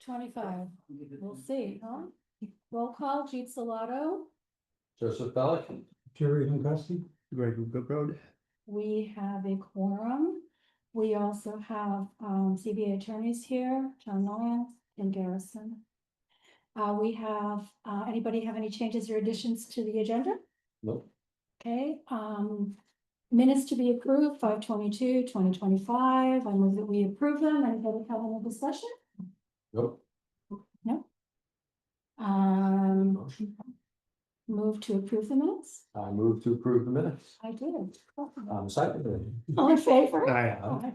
25. We'll see, huh? Roll call, Jeet Salato. Joseph Bellick. Jerry Huncuski. Greg Road. We have a quorum. We also have CBA attorneys here, John Nolan and Garrison. We have, anybody have any changes or additions to the agenda? Nope. Okay, minutes to be approved, 5/22/2025. I move that we approve them. Anybody have any discussion? Nope. No. Motion. Move to approve the minutes? I move to approve the minutes. I did. Second. All in favor? Aye.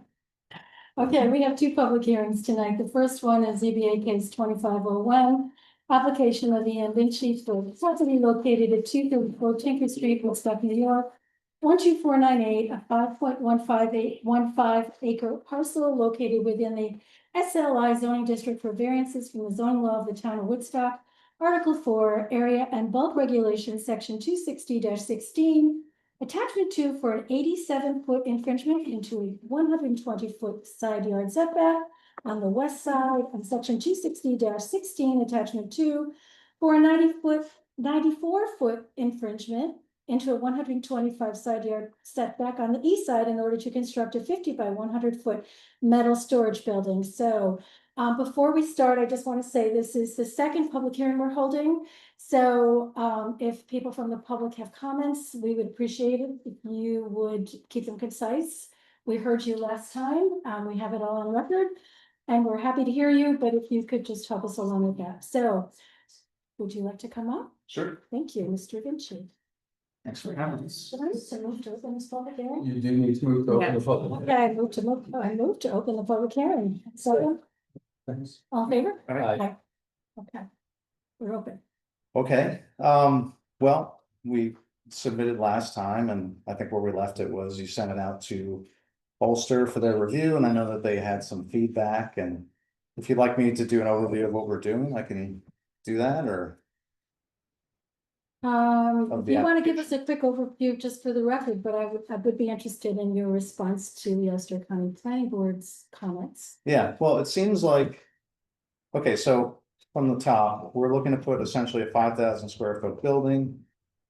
Okay, we have two public hearings tonight. The first one is ZBA case 2501. Application of the Vinci for property located at 234 Tinker Street, Woodstock, New York. 12498, a 5.15815 acre parcel located within the SLI zoning district for variances from the zoning law of the town of Woodstock. Article 4, area and bulk regulations, section 260-16. Attachment 2 for an 87-foot infringement into a 120-foot side yard setback on the west side, and section 260-16, attachment 2 for a 94-foot infringement into a 125 side yard setback on the east side in order to construct a 50 by 100-foot metal storage building. So before we start, I just want to say this is the second public hearing we're holding. So if people from the public have comments, we would appreciate it if you would keep them concise. We heard you last time. We have it all on record and we're happy to hear you, but if you could just help us along with that. So would you like to come up? Sure. Thank you, Mr. Vinci. Thanks for having us. Should I move to open this public hearing? You do need to move to open the public. Okay, I move to open the public hearing. So, Thanks. all in favor? Aye. Okay, we're open. Okay, well, we submitted last time and I think where we left it was you sent it out to Ulster for their review, and I know that they had some feedback, and if you'd like me to do an overview of what we're doing, I can do that, or If you want to give us a quick overview just for the record, but I would be interested in your response to the Ulster County Planning Board's comments. yeah, well, it seems like, okay, so from the top, we're looking to put essentially a 5,000 square foot building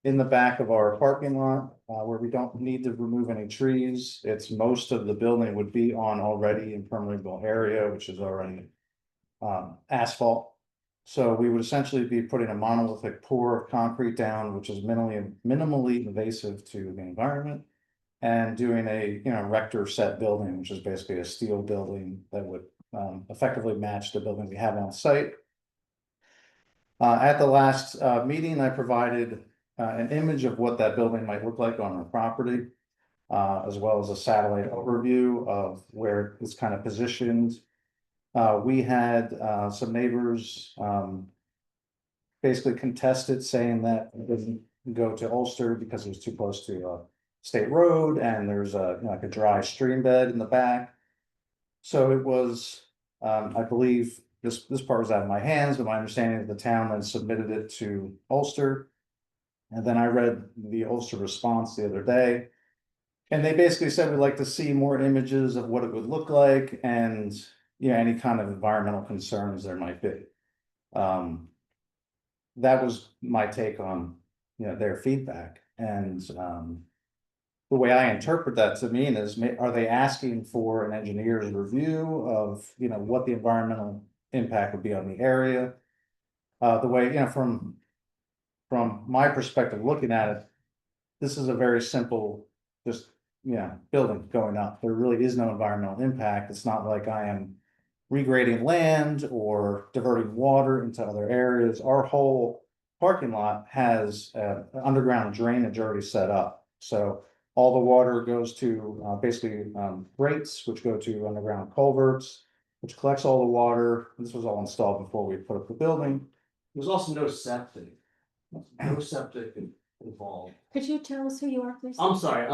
in the back of our parking lot, where we don't need to remove any trees. It's most of the building would be on already impermeable area, which is already asphalt. So we would essentially be putting a monolithic pour of concrete down, which is minimally invasive to the environment, and doing a rector set building, which is basically a steel building that would effectively match the building we have on site. At the last meeting, I provided an image of what that building might look like on our property, as well as a satellite overview of where it's kind of positioned. We had some neighbors basically contested, saying that it doesn't go to Ulster because it was too close to a state road, and there's like a dry stream bed in the back. So it was, I believe this part was out of my hands, but my understanding is the town then submitted it to Ulster. And then I read the Ulster response the other day, and they basically said we'd like to see more images of what it would look like, and any kind of environmental concerns there might be. That was my take on their feedback, and the way I interpret that to mean is, are they asking for an engineer's review of what the environmental impact would be on the area? The way from my perspective looking at it, this is a very simple, just building going up. There really is no environmental impact. It's not like I am regrading land or diverting water into other areas. Our whole parking lot has underground drainage already set up. So all the water goes to basically grates, which go to underground culverts, which collects all the water. This was all installed before we put up the building. There's also no septic. No septic involved. Could you tell us who you are, please? I'm sorry,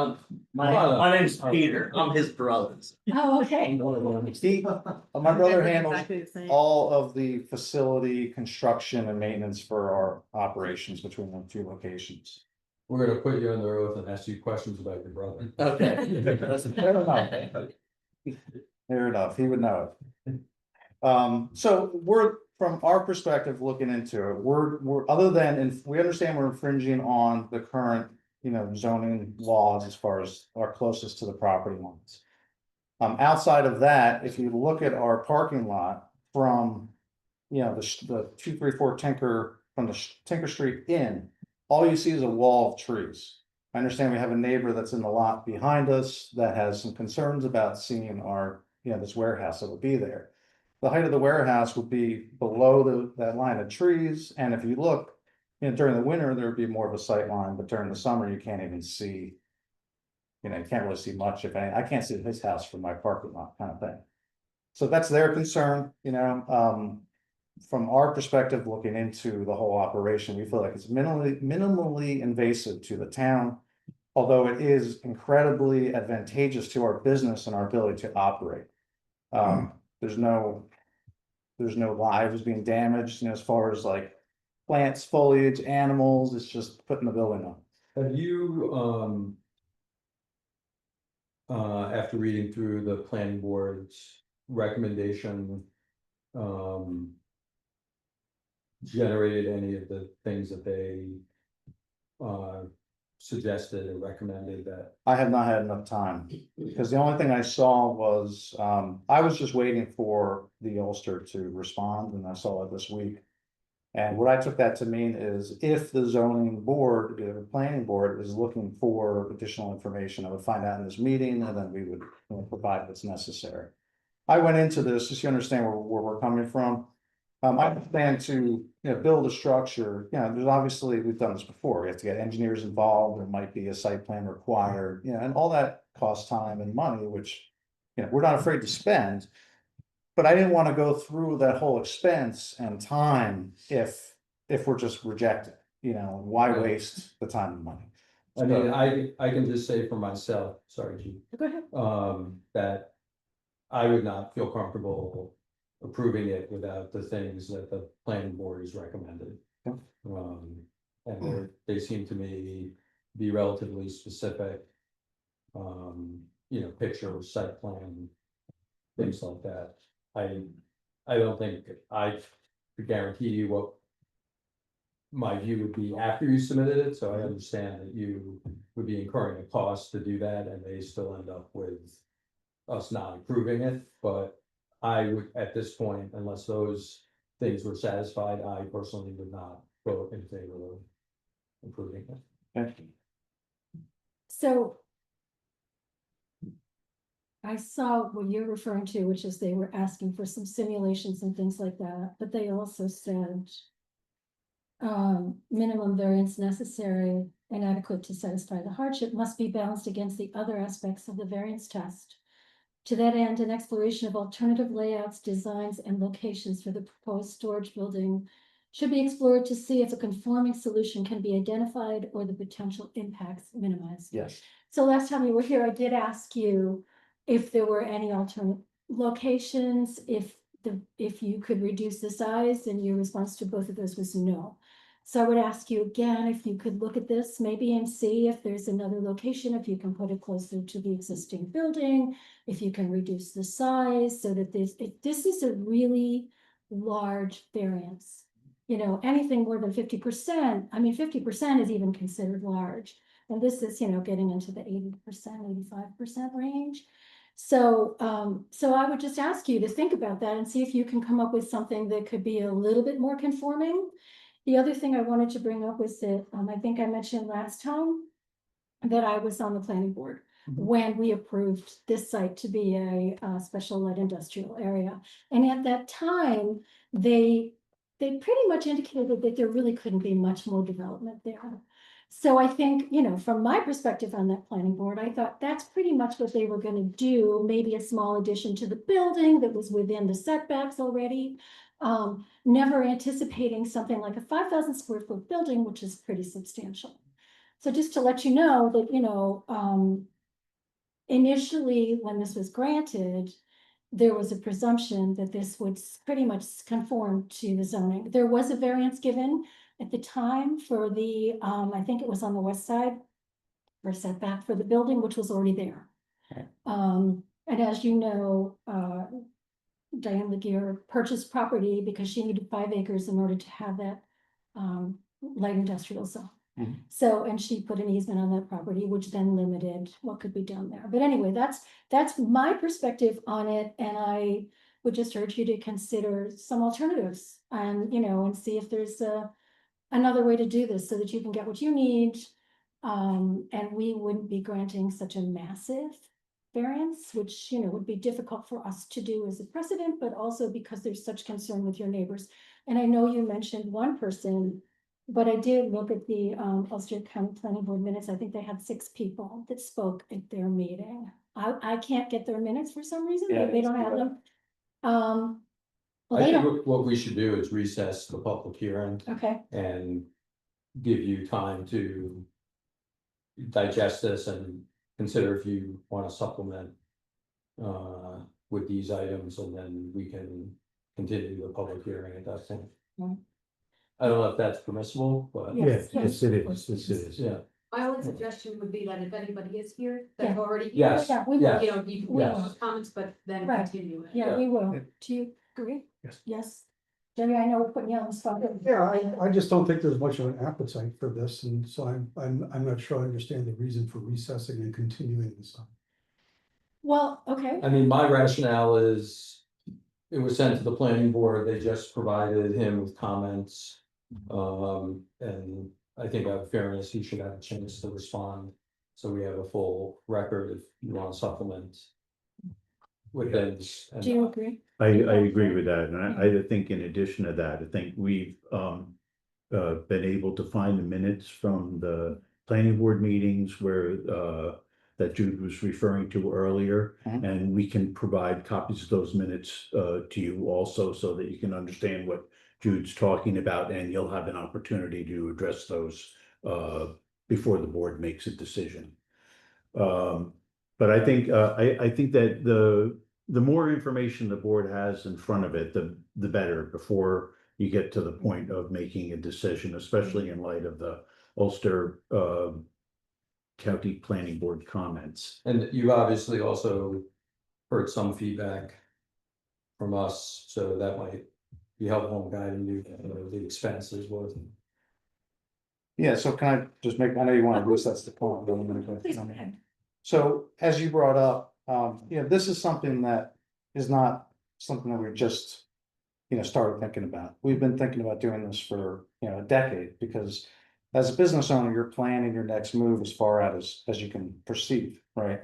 my name's Peter, I'm his brother. Oh, okay. My brother handles all of the facility construction and maintenance for our operations between the two locations. We're gonna put you under oath and ask you questions about your brother. Okay. Fair enough. Fair enough, he would know it. So we're, from our perspective, looking into it, we're, other than, we understand we're infringing on the current, zoning laws as far as our closest to the property lines. Outside of that, if you look at our parking lot from, the 234 Tinker, from the Tinker Street in, all you see is a wall of trees. I understand we have a neighbor that's in the lot behind us that has some concerns about seeing our, this warehouse that would be there. The height of the warehouse would be below that line of trees, and if you look, during the winter, there would be more of a sight line, but during the summer, you can't even see. You can't really see much, if any. I can't see his house from my parking lot, kind of thing. So that's their concern, from our perspective, looking into the whole operation, we feel like it's minimally invasive to the town. Although it is incredibly advantageous to our business and our ability to operate. There's no lives being damaged, as far as like plants, foliage, animals, it's just putting the building on. Have you, after reading through the planning board's recommendation, generated any of the things that they suggested or recommended that? I have not had enough time, because the only thing I saw was, I was just waiting for the Ulster to respond, and I saw it this week. And what I took that to mean is, if the zoning board, the planning board is looking for additional information, I would find out in this meeting, and then we would provide what's necessary. I went into this, just so you understand where we're coming from. I plan to, build a structure, there's obviously, we've done this before, we have to get engineers involved, there might be a site plan required, and all that costs time and money, which, we're not afraid to spend. But I didn't want to go through that whole expense and time if we're just rejected, why Right. waste the time and money? I mean, I can just say for myself, sorry, Chief, Go ahead. that I would not feel comfortable approving it without the things that the planning board has recommended. Yeah. And they seem to me be relatively specific. Picture, site plan, things like that. I don't think I could guarantee you what my view would be after you submitted it, so I understand that you would be incurring a cost to do that, and they still end up with us not approving it, but I would, at this point, unless those things were satisfied, I personally would not vote in favor of approving it. Okay. So I saw what you're referring to, which is they were asking for some simulations and things like that, but they also said minimum variance necessary and adequate to satisfy the hardship must be balanced against the other aspects of the variance test. To that end, an exploration of alternative layouts, designs, and locations for the proposed storage building should be explored to see if a conforming solution can be identified or the potential impacts minimized. Yes. So last time you were here, I did ask you if there were any alternate locations, if you could reduce the size, and your response to both of those was no. So I would ask you again, if you could look at this maybe and see if there's another location, if you can put it closer to the existing building, if you can reduce the size so that this is a really large variance. Anything more than 50%, I mean, 50% is even considered large. And this is, getting into the 80%, 85% range. So I would just ask you to think about that and see if you can come up with something that could be a little bit more conforming. The other thing I wanted to bring up was that, I think I mentioned last time that I was on the planning board when we approved this site to be a special light industrial area. And at that time, they pretty much indicated that there really couldn't be much more development there. So I think, from my perspective on that planning board, I thought that's pretty much what they were going to do, maybe a small addition to the building that was within the setbacks already. Never anticipating something like a 5,000 square foot building, which is pretty substantial. So just to let you know that, initially when this was granted, there was a presumption that this would pretty much conform to the zoning. There was a variance given at the time for the, I think it was on the west side, for setback for the building, which was already there. Okay. And as you know, Diane Laguerre purchased property because she needed 5 acres in order to have that light industrial zone. Mhm. So, and she put an easement on that property, which then limited what could be done there. But anyway, that's my perspective on it, and I would just urge you to consider some alternatives and, and see if there's another way to do this so that you can get what you need. And we wouldn't be granting such a massive variance, which, would be difficult for us to do as a precedent, but also because there's such concern with your neighbors. And I know you mentioned one person, but I did look at the Ulster County Planning Board minutes. I think they had 6 people that spoke at their meeting. I can't get their minutes for some reason. Yeah, They don't have them. Well, I they think don't, what we should do is recess the public hearing okay, and give you time to digest this and consider if you want to supplement with these items, and then we can continue the public hearing at that point. Mm. I don't know if that's permissible, but Yes, Yes, it yes, is, yes, it is. yeah, My only suggestion would be that if anybody is here, that's Yeah. already here. yes, yeah, we will. yes. You know, you can Yes. make those comments, but then Right. continue it. Yeah, we will. Do you agree? Yes. Yes. Jerry, I know we're putting you on the spot. Yeah, I just don't think there's much of an appetite for this, and so I'm not sure I understand the reason for recessing and continuing this on. Well, okay, I mean, my rationale is it was sent to the planning board, they just provided him with comments. And I think out of fairness, he should have a chance to respond. So we have a full record if you want to supplement with things. do you agree? I agree with that, and I think in addition to that, I think we've been able to find the minutes from the planning board meetings where that Jude was referring to earlier, Mhm. and we can provide copies of those minutes to you also, so that you can understand what Jude's talking about, and you'll have an opportunity to address those before the board makes a decision. But I think I think that the more information the board has in front of it, the better, before you get to the point of making a decision, especially in light of the Ulster County Planning Board comments. And you obviously also heard some feedback from us, so that might be helpful in guiding you, the expenses was. Yeah, so can I just make, I know you want to recess the point. but I'm gonna go- Please, go ahead. So as you brought up, this is something that is not something that we just, started thinking about. We've been thinking about doing this for, a decade, because as a business owner, you're planning your next move as far out as you can perceive, right?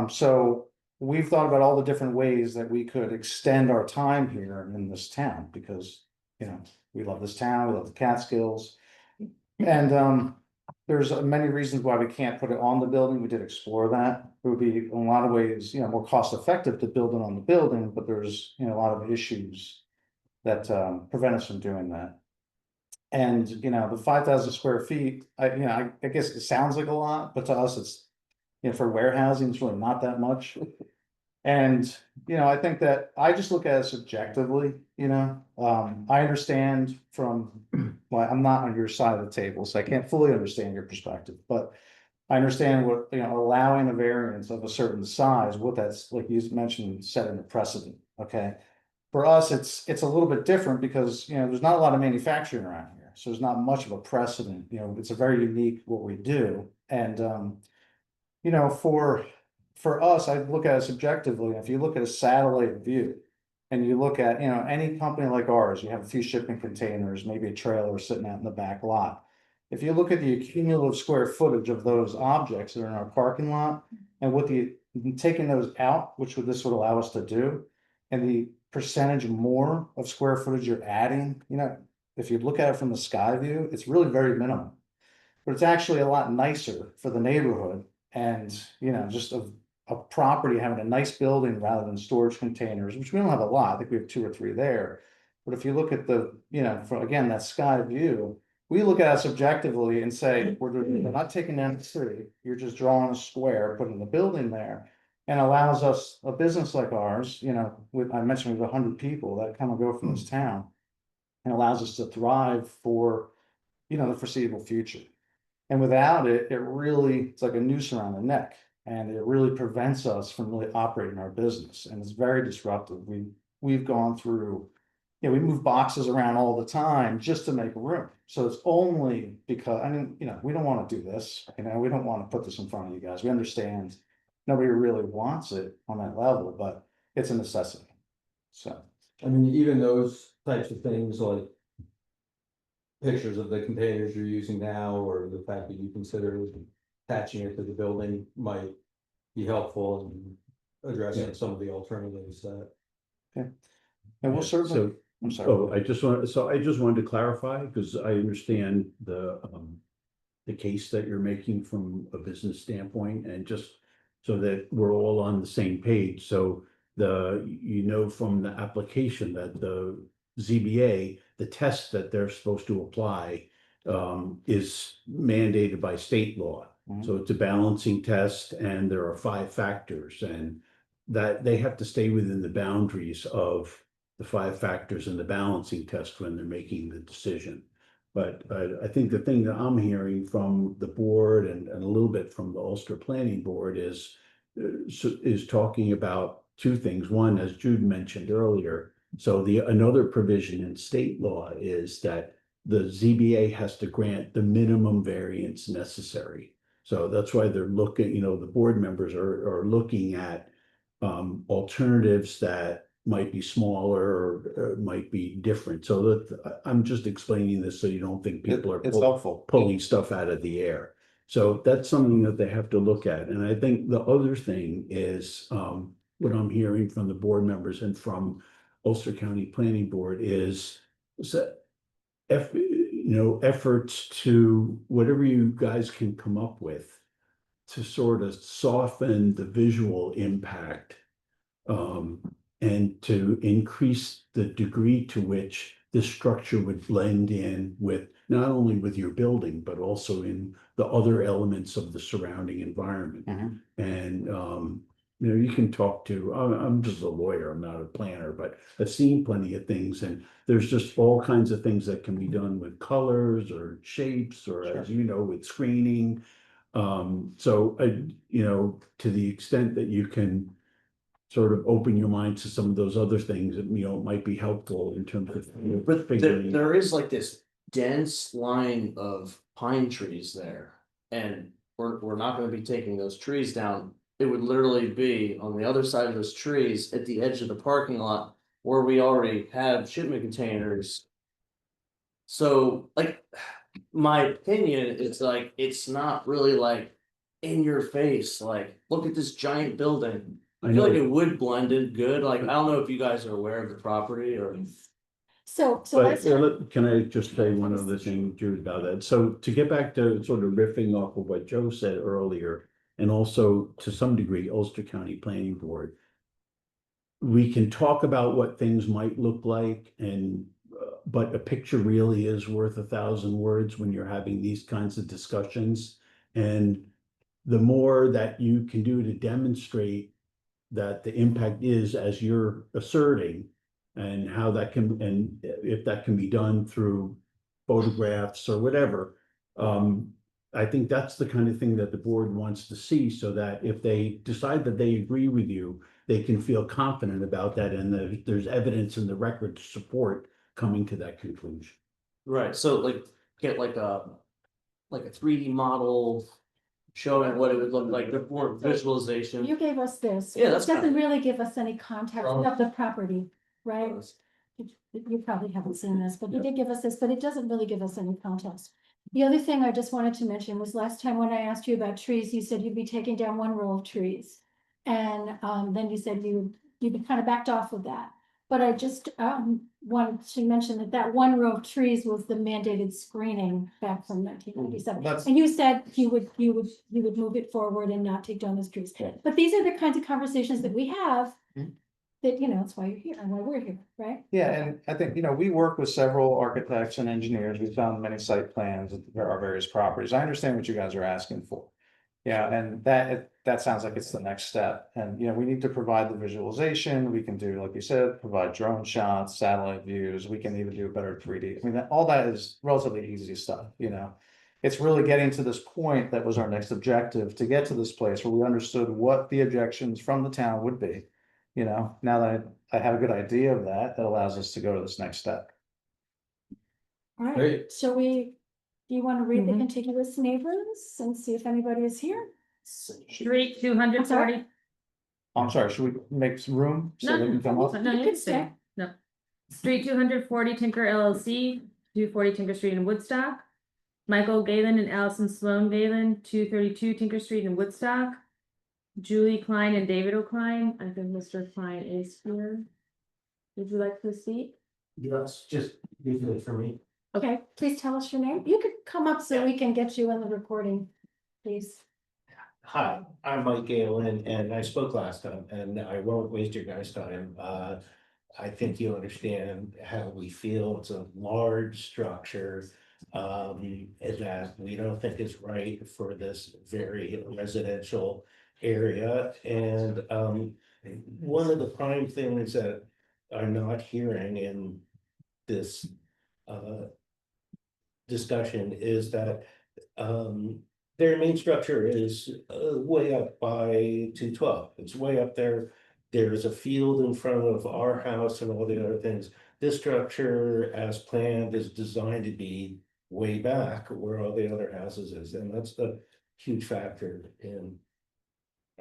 So we've thought about all the different ways that we could extend our time here in this town, because, we love this town, we love the Catskills. And there's many reasons why we can't put it on the building. We did explore that. It would be in a lot of ways, more cost effective to build it on the building, but there's, a lot of issues that prevent us from doing that. And, the 5,000 square feet, I guess it sounds like a lot, but to us, it's, for warehousing, it's really not that much. And, I think that I just look at it subjectively, I understand from, well, I'm not on your side of the table, so I can't fully understand your perspective, but I understand what, allowing a variance of a certain size, what that's, like you mentioned, setting a precedent, okay? For us, it's a little bit different because, there's not a lot of manufacturing around here, so there's not much of a precedent, it's a very unique what we do. And, for us, I look at it subjectively. If you look at a satellite view and you look at, any company like ours, you have a few shipping containers, maybe a trailer sitting out in the back lot. If you look at the cumulative square footage of those objects that are in our parking lot, and with taking those out, which this would allow us to do, and the percentage more of square footage you're adding, if you look at it from the sky view, it's really very minimal. But it's actually a lot nicer for the neighborhood, and, just a property having a nice building rather than storage containers, which we don't have a lot. I think we have 2 or 3 there. But if you look at the, for again, that sky view, we look at it subjectively and say, we're not taking down the city, you're just drawing a square, putting the building there. And allows us, a business like ours, I mentioned we have 100 people that come and go from this town. And allows us to thrive for, the foreseeable future. And without it, it's like a noose around the neck. And it really prevents us from really operating our business, and it's very disruptive. We've gone through, we move boxes around all the time just to make room. So it's only because, I mean, we don't want to do this, we don't want to put this in front of you guys. We understand nobody really wants it on that level, but it's a necessity. So, I mean, even those types of things like pictures of the containers you're using now, or the fact that you consider attaching it to the building might be helpful in addressing some of the alternatives that. and we'll Yeah, certainly, so- I'm sorry. Oh, I just wanted to clarify, because I understand the case that you're making from a business standpoint, and just so that we're all on the same page. So from the application that the ZBA, the test that they're supposed to apply is mandated by state law. Mhm. So it's a balancing test, and there are 5 factors, and that they have to stay within the boundaries of the 5 factors in the balancing test when they're making the decision. But I think the thing that I'm hearing from the board and a little bit from the Ulster Planning Board is talking about 2 things. One, as Jude mentioned earlier, so another provision in state law is that the ZBA has to grant the minimum variance necessary. So that's why they're looking, the board members are looking at alternatives that might be smaller or might be different. So that I'm just explaining this so you don't think people are It's helpful. pulling stuff out of the air. So that's something that they have to look at. And I think the other thing is what I'm hearing from the board members and from Ulster County Planning Board is that efforts to whatever you guys can come up with to sort of soften the visual impact and to increase the degree to which this structure would blend in with not only with your building, but also in the other elements of the surrounding environment. Mhm. And you can talk to, I'm just a lawyer, I'm not a planner, but I've seen plenty of things, and there's just all kinds of things that can be done with colors or shapes, or as you know, with screening. To the extent that you can sort of open your mind to some of those other things that, might be helpful in terms of But figuring. there is like this dense line of pine trees there. And we're not gonna be taking those trees down. It would literally be on the other side of those trees at the edge of the parking lot where we already have shipment containers. So like, my opinion is like, it's not really like in your face, like, look at this giant building. I feel like it would blend in good, like, I don't know if you guys are aware of the property or. So But let's. can I just say one other thing, Jude, about that? So to get back to sort of riffing off of what Joe said earlier, and also to some degree Ulster County Planning Board, we can talk about what things might look like, but a picture really is worth 1,000 words when you're having these kinds of discussions. And the more that you can do to demonstrate that the impact is as you're asserting, and how that can, and if that can be done through photographs or whatever. I think that's the kind of thing that the board wants to see, so that if they decide that they agree with you, they can feel confident about that, and there's evidence in the record to support coming to that conclusion. Right, so like, get like a 3D model showing what it would look like, the more visualization. You gave us this. Yeah, that's It doesn't kinda- really give us any context of the property, right? You probably haven't seen this, but you did give us this, but it doesn't really give us any context. The other thing I just wanted to mention was last time when I asked you about trees, you said you'd be taking down 1 row of trees. And then you said you'd kind of backed off of that. But I just wanted to mention that 1 row of trees was the mandated screening back from 1997. That's- And you said you would move it forward and not take down those trees. Yeah. But these are the kinds of conversations that we have. Mhm. That, that's why you're here and why we're here, right? Yeah, and I think, we work with several architects and engineers. We've found many site plans of our various properties. I understand what you guys are asking for. Yeah, and that sounds like it's the next step. And, we need to provide the visualization. We can do, like you said, provide drone shots, satellite views. We can even do a better 3D. I mean, all that is relatively easy stuff, it's really getting to this point that was our next objective, to get to this place where we understood what the objections from the town would be. You know, now that I have a good idea of that, that allows us to go to this next step. All right, Great. shall we, do you want to read the Mhm. contiguous neighbors and see if anybody is here? Street 240. I'm sorry, should we make some room so No, they can come up? no, You you can can stay. No. Street 240 Tinker LLC, 240 Tinker Street in Woodstock. Michael Galen and Allison Sloan Galen, 232 Tinker Street in Woodstock. Julie Klein and David O'Klein. I think Mr. Klein is here. Would you like to speak? Yes, just usually for me. Okay, please tell us your name. You could come up so we can get you in the recording, please. Hi, I'm Mike Galen, and I spoke last time, and I won't waste your guys' time. I think you understand how we feel. It's a large structure. That we don't think is right for this very residential area. And one of the prime things that I'm not hearing in this discussion is that their main structure is way up by 212. It's way up there. There's a field in front of our house and all the other things. This structure, as planned, is designed to be way back where all the other houses is, and that's the huge factor in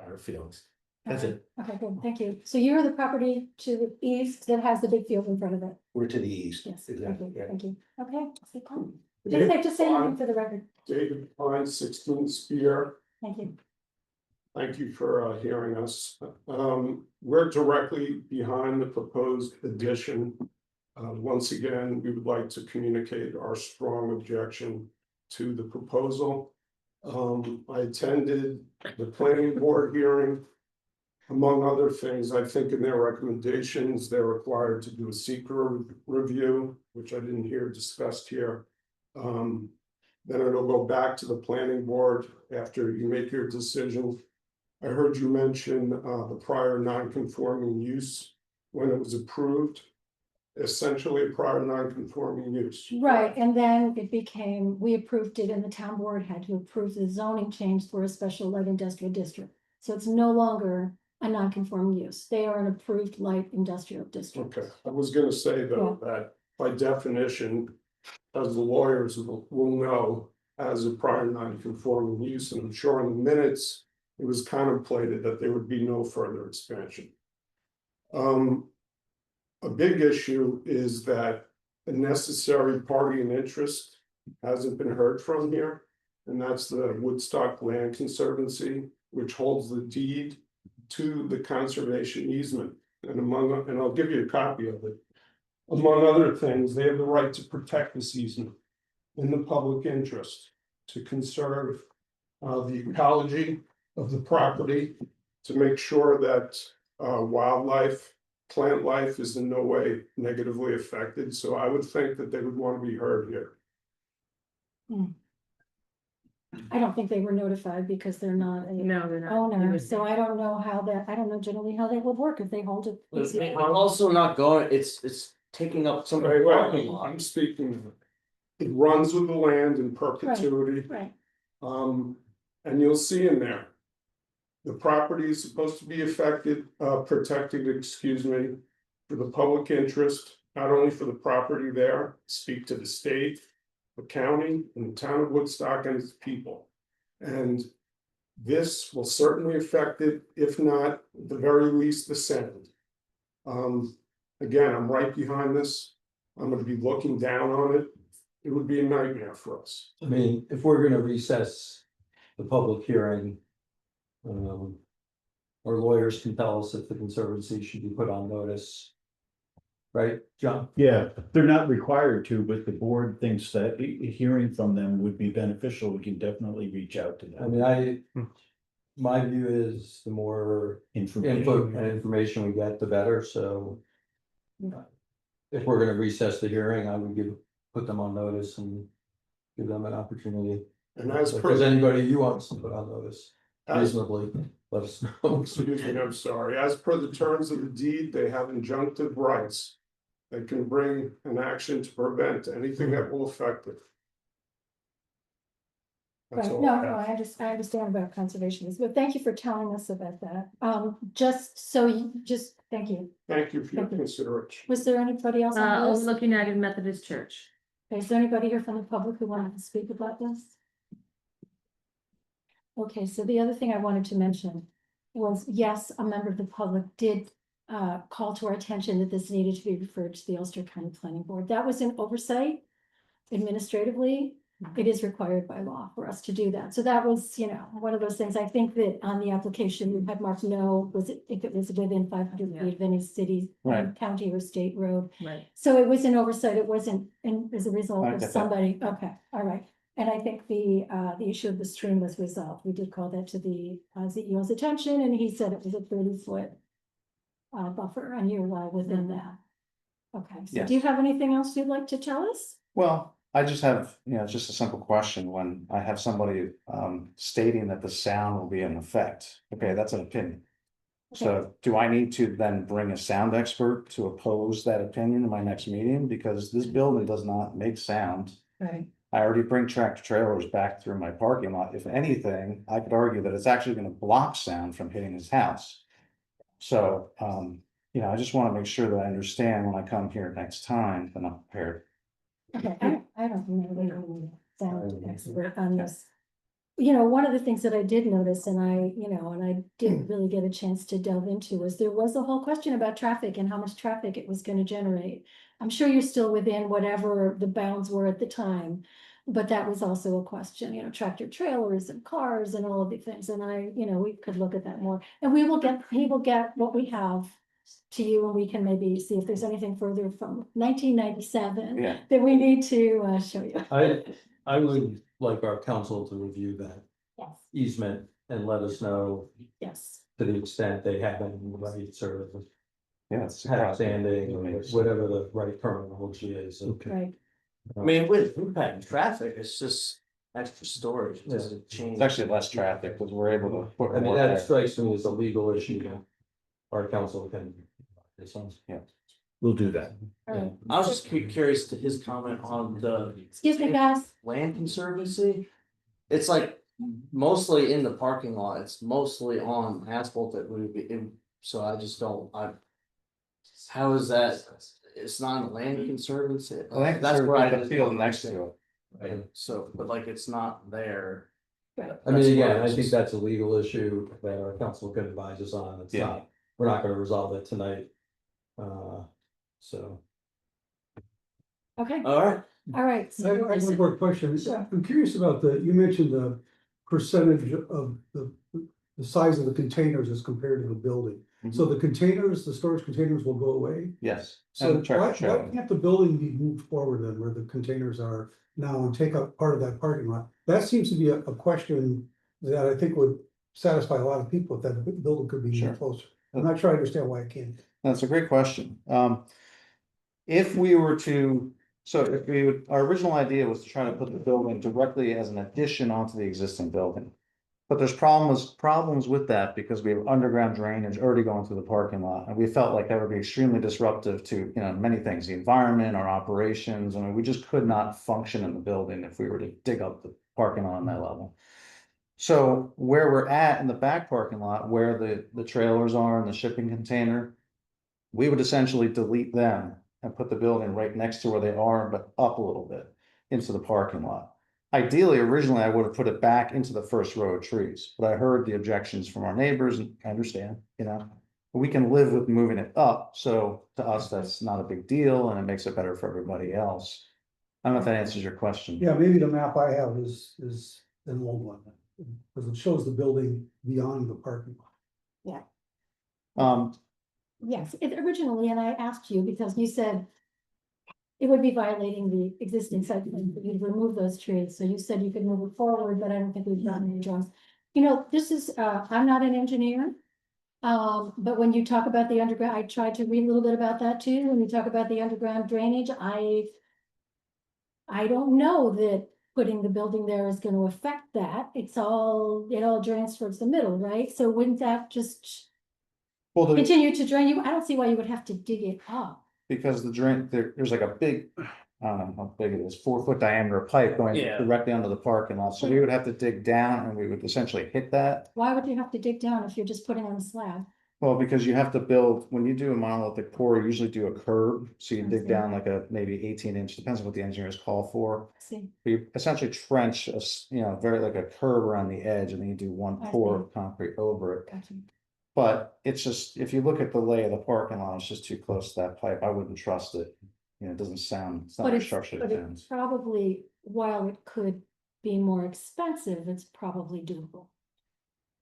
our feelings. That's it. Okay, good, thank you. So you're the property to the east that has the big field in front of it? We're to the east. Yes, thank Exactly. you, Yeah. thank you. Okay, stay calm. Just say your name for the record. David Klein, 16 Spear. Thank you. Thank you for hearing us. We're directly behind the proposed addition. Once again, we would like to communicate our strong objection to the proposal. I attended the planning board hearing. Among other things, I think in their recommendations, they're required to do a secret review, which I didn't hear discussed here. Then it'll go back to the planning board after you make your decision. I heard you mention the prior non-conforming use when it was approved. Essentially a prior non-conforming use. Right, and then it became, we approved it and the town board had to approve the zoning change for a special light industrial district. So it's no longer a non-conforming use. They are an approved light industrial district. Okay, I was gonna say though, that by definition, as the lawyers will know, as a prior non-conforming use, and I'm sure in the minutes, it was contemplated that there would be no further expansion. A big issue is that a necessary party in interest hasn't been heard from here. And that's the Woodstock Land Conservancy, which holds the deed to the conservation easement. And I'll give you a copy of it. Among other things, they have the right to protect this easement in the public interest, to conserve the ecology of the property, to make sure that wildlife, plant life is in no way negatively affected. So I would think that they would want to be heard here. I don't think they were notified because they're not a No, they're not. It owner, was- so I don't know how that, I don't know generally how that would work if they hold it. I'm also not going, it's taking up some. Right, well, I'm speaking, it runs with the land in perpetuity. Right, And you'll see in there. The property is supposed to be protected, excuse me, for the public interest, not only for the property there, speak to the state, the county, and the town of Woodstock and its people. And this will certainly affect it, if not, at the very least, the sound. Again, I'm right behind this. I'm gonna be looking down on it. It would be a nightmare for us. I mean, if we're gonna recess the public hearing. Our lawyers can tell us if the conservancy should be put on notice. Right, John? Yeah, they're not required to, but the board thinks that hearing from them would be beneficial. We can definitely reach out to I them. mean, my view is the more input Information. and information we get, the better, so. If we're gonna recess the hearing, I would put them on notice and give them an opportunity. And as If per, there's anybody you want to put on notice as, reasonably, let us know. excuse me, I'm sorry, as per the terms of the deed, they have injunctive rights. They can bring an action to prevent anything that will affect it. That's Right, all no, I no, have. I understand about conservation, but thank you for telling us about that. Just so you, thank you. Thank you for your Thank you. consideration. Was there anybody else on the list? Overlook United Methodist Church. Okay, is there anybody here from the public who wanted to speak about this? Okay, so the other thing I wanted to mention was, yes, a member of the public did call to our attention that this needed to be referred to the Ulster County Planning Board. That was an oversight administratively. It is required by law for us to do that. So that was, one of those things. I think that on the application, we had marked no, if it was within 500 feet of any city, Right. county or state road. Right. So it was an oversight. It wasn't, and as a result I of get that. somebody, okay, all right. And I think the issue of the stream was resolved. We did call that to the CEO's attention, and he said it was a 30-foot buffer, and you're within that. Okay, so do you Yes. have anything else you'd like to tell us? Well, I just have, just a simple question. When I have somebody stating that the sound will be in effect, okay, that's an opinion. So do I need to then bring a sound expert to oppose that opinion in my next meeting? Because this building does not make sound. Right. I already bring tractor trailers back through my parking lot. If anything, I could argue that it's actually gonna block sound from hitting his house. So, I just wanna make sure that I understand when I come here next time, that I'm prepared. Okay, I don't know the sound expert on this. One of the things that I did notice, and I didn't really get a chance to delve into, was there was a whole question about traffic and how much traffic it was gonna generate. I'm sure you're still within whatever the bounds were at the time, but that was also a question, tractor trailers and cars and all of the things, and we could look at that more. And he will get what we have to you, and we can maybe see if there's anything further from 1997 Yeah. that we need to show you. I would like our council to review that Yes, easement and let us know yes. to the extent they have any rights or Yes. have standing or whatever the right terminology is. Okay. Right, I mean, with impact traffic, it's just extra storage, it doesn't change. It's actually less traffic because we're able to put I mean, more that there. strikes me as a legal issue that our council can. We'll do that. all right. I was just curious to his comment on the Excuse me, guys. land conservancy. It's like mostly in the parking lot, it's mostly on asphalt that would be, so I just don't, how is that? It's not a land conservancy. I think That's where I the just field don't next understand. to it. So, but like, it's not there. Right. I mean, That's again, where I it's think just- that's a legal issue that our council can advise us on. It's Yeah. not, we're not gonna resolve it tonight. So. Okay, All right, all right. I have one more question. Sure. I'm curious about you mentioned the percentage of the size of the containers as compared to the building. So the storage containers will go away? Yes. So And tractor why trailer. can't the building be moved forward then where the containers are now and take up part of that parking lot? That seems to be a question that I think would satisfy a lot of people if that building could be Sure. moved closer. I'm not sure I understand why it can't. That's a great question. If we were to, our original idea was to try to put the building directly as an addition onto the existing building. But there's problems with that because we have underground drainage already going through the parking lot. And we felt like that would be extremely disruptive to, many things, the environment, our operations. I mean, we just could not function in the building if we were to dig up the parking lot on that level. So where we're at in the back parking lot, where the trailers are and the shipping container, we would essentially delete them and put the building right next to where they are, but up a little bit into the parking lot. Ideally, originally, I would have put it back into the first row of trees, but I heard the objections from our neighbors, and I understand, we can live with moving it up. So to us, that's not a big deal, and it makes it better for everybody else. I don't know if that answers your question. Yeah, maybe the map I have is an old one, because it shows the building beyond the parking lot. Yes, originally, and I asked you because you said it would be violating the existing site plan for you to remove those trees. So you said you could move it forward, but I don't think we've gotten any drawings. This is, I'm not an engineer. But when you talk about the underground, I tried to read a little bit about that too. When you talk about the underground drainage, I don't know that putting the building there is gonna affect that. It all drains towards the middle, right? So wouldn't that just Well, continue to drain you? I don't see why you would have to dig it up. because there's like a big, I don't know how big it is, 4 foot diameter pipe going Yeah. directly onto the parking lot. So we would have to dig down and we would essentially hit that. Why would you have to dig down if you're just putting on a slab? Well, because you have to build, when you do a monolithic pour, you usually do a curb. So you I dig see. down like a maybe 18 inch, depends on what the engineers call for. See, You essentially trench very like a curb around the edge and then you do one I pour see. of concrete over it. gotcha. But it's just, if you look at the lay of the parking lot, it's just too close to that pipe. I wouldn't trust it. It doesn't sound, it's not But very it's, structured. but It it sounds. probably, while it could be more expensive, it's probably doable.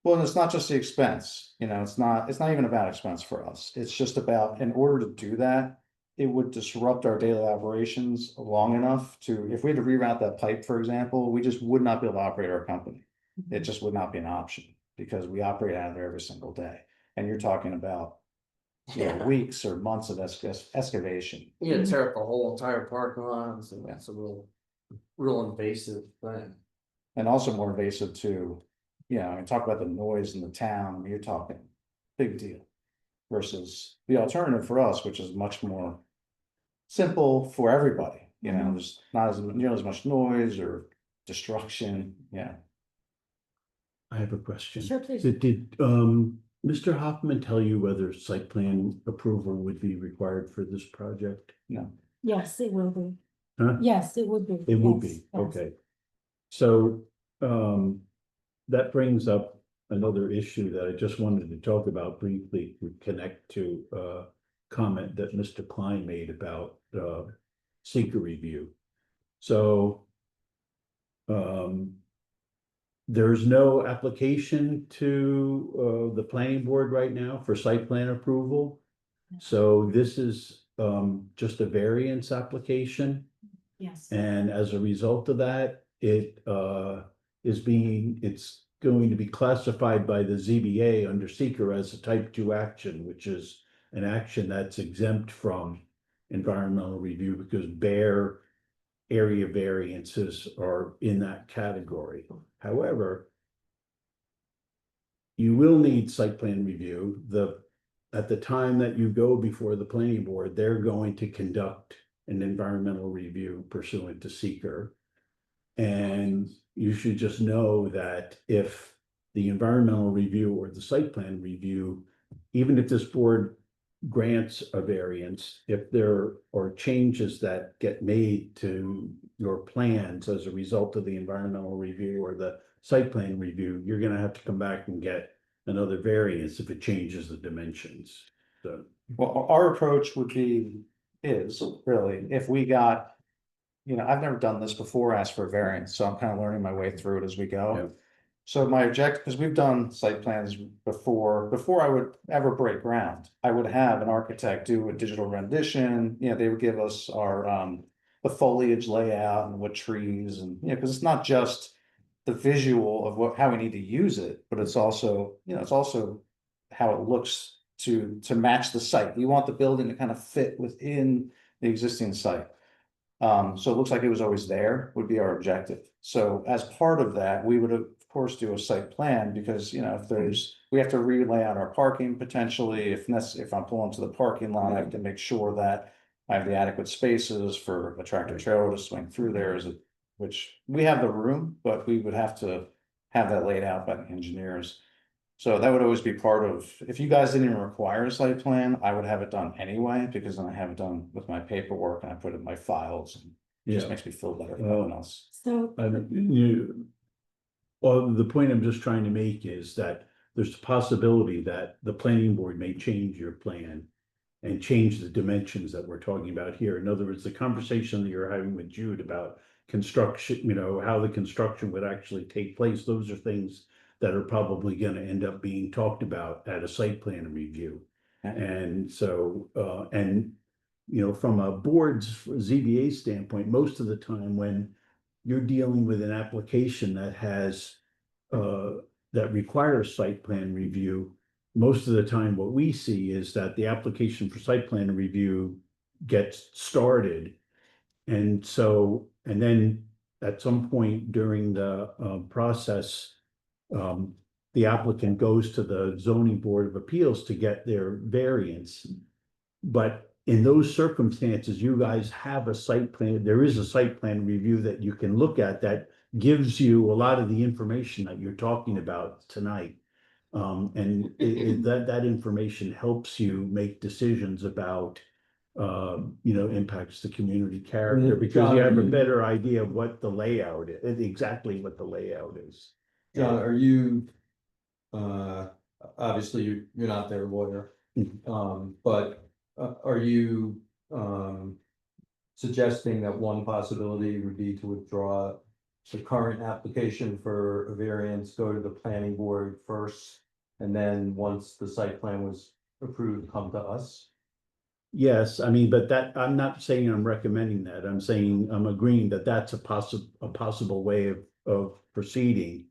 Well, and it's not just the expense, it's not even about expense for us. It's just about, in order to do that, it would disrupt our daily operations long enough to, if we had to reroute that pipe, for example, we just would not be able to operate our company. It just would not be an option because we operate out of there every single day. And you're talking about, weeks or months of excavation. You gotta tear up the whole entire parking lot, so that's a real invasive thing. And also more invasive too, talk about the noise in the town, you're talking big deal. Versus the alternative for us, which is much more simple for everybody, there's not as nearly as much noise or destruction, I have a question. Sure, please. Did Mr. Hoffman tell you whether site plan approval would be required for this project? No. Yes, it will be. Huh? Yes, it would be. It would Yes, be, yes. okay. So, that brings up another issue that I just wanted to talk about briefly, to connect to a comment that Mr. Klein made about, seeker review. So, there's no application to, the planning board right now for site plan approval. So this is, just a variance application. Yes. And as a result of that, it's going to be classified by the ZBA under seeker as a type 2 action, which is an action that's exempt from environmental review because bare area variances are in that category. However, you will need site plan review. At the time that you go before the planning board, they're going to conduct an environmental review pursuant to seeker. And you should just know that if the environmental review or the site plan review, even if this board grants a variance, if there are changes that get made to your plans as a result of the environmental review or the site plan review, you're gonna have to come back and get another variance if it changes the dimensions. So, Well, our approach is really, if we got, I've never done this before, asked for a variance, so I'm kind of learning my way through it as we go. Yeah. So my objective, because we've done site plans before I would ever break ground, I would have an architect do a digital rendition, they would give us our, the foliage layout and what trees and, because it's not just the visual of how we need to use it, but it's also, how it looks to match the site. You want the building to kind of fit within the existing site. So it looks like it was always there, would be our objective. So as part of that, we would of course do a site plan because, if we have to relay out our parking potentially, if I'm pulling to the parking lot, I have to make sure that I have the adequate spaces for a tractor trailer to swing through there, which we have the room, but we would have to have that laid out by the engineers. So that would always be part of, if you guys didn't even require a site plan, I would have it done anyway, because then I have it done with my paperwork and I put it in my files. And it just yeah, makes me feel better than anyone else. So, well, the point I'm just trying to make is that there's a possibility that the planning board may change your plan and change the dimensions that we're talking about here. In other words, the conversation that you're having with Jude about construction, how the construction would actually take place, those are things that are probably going to end up being talked about at a site plan review. Okay. And so, from a board's ZBA standpoint, most of the time when you're dealing with an application that has, that requires site plan review, most of the time what we see is that the application for site plan review gets started. And so, and then at some point during the process, the applicant goes to the zoning board of appeals to get their variance. But in those circumstances, you guys have a site plan, there is a site plan review that you can look at that gives you a lot of the information that you're talking about tonight. And that information helps you make decisions about, impacts the community character, because you have a better idea of what the layout is, exactly what the layout is. John, are you, obviously you're not their lawyer, but are you, suggesting that one possibility would be to withdraw the current application for a variance, go to the planning board first, and then once the site plan was approved, come to us? Yes, I mean, but that, I'm not saying I'm recommending that, I'm saying I'm agreeing that that's a possible way of proceeding.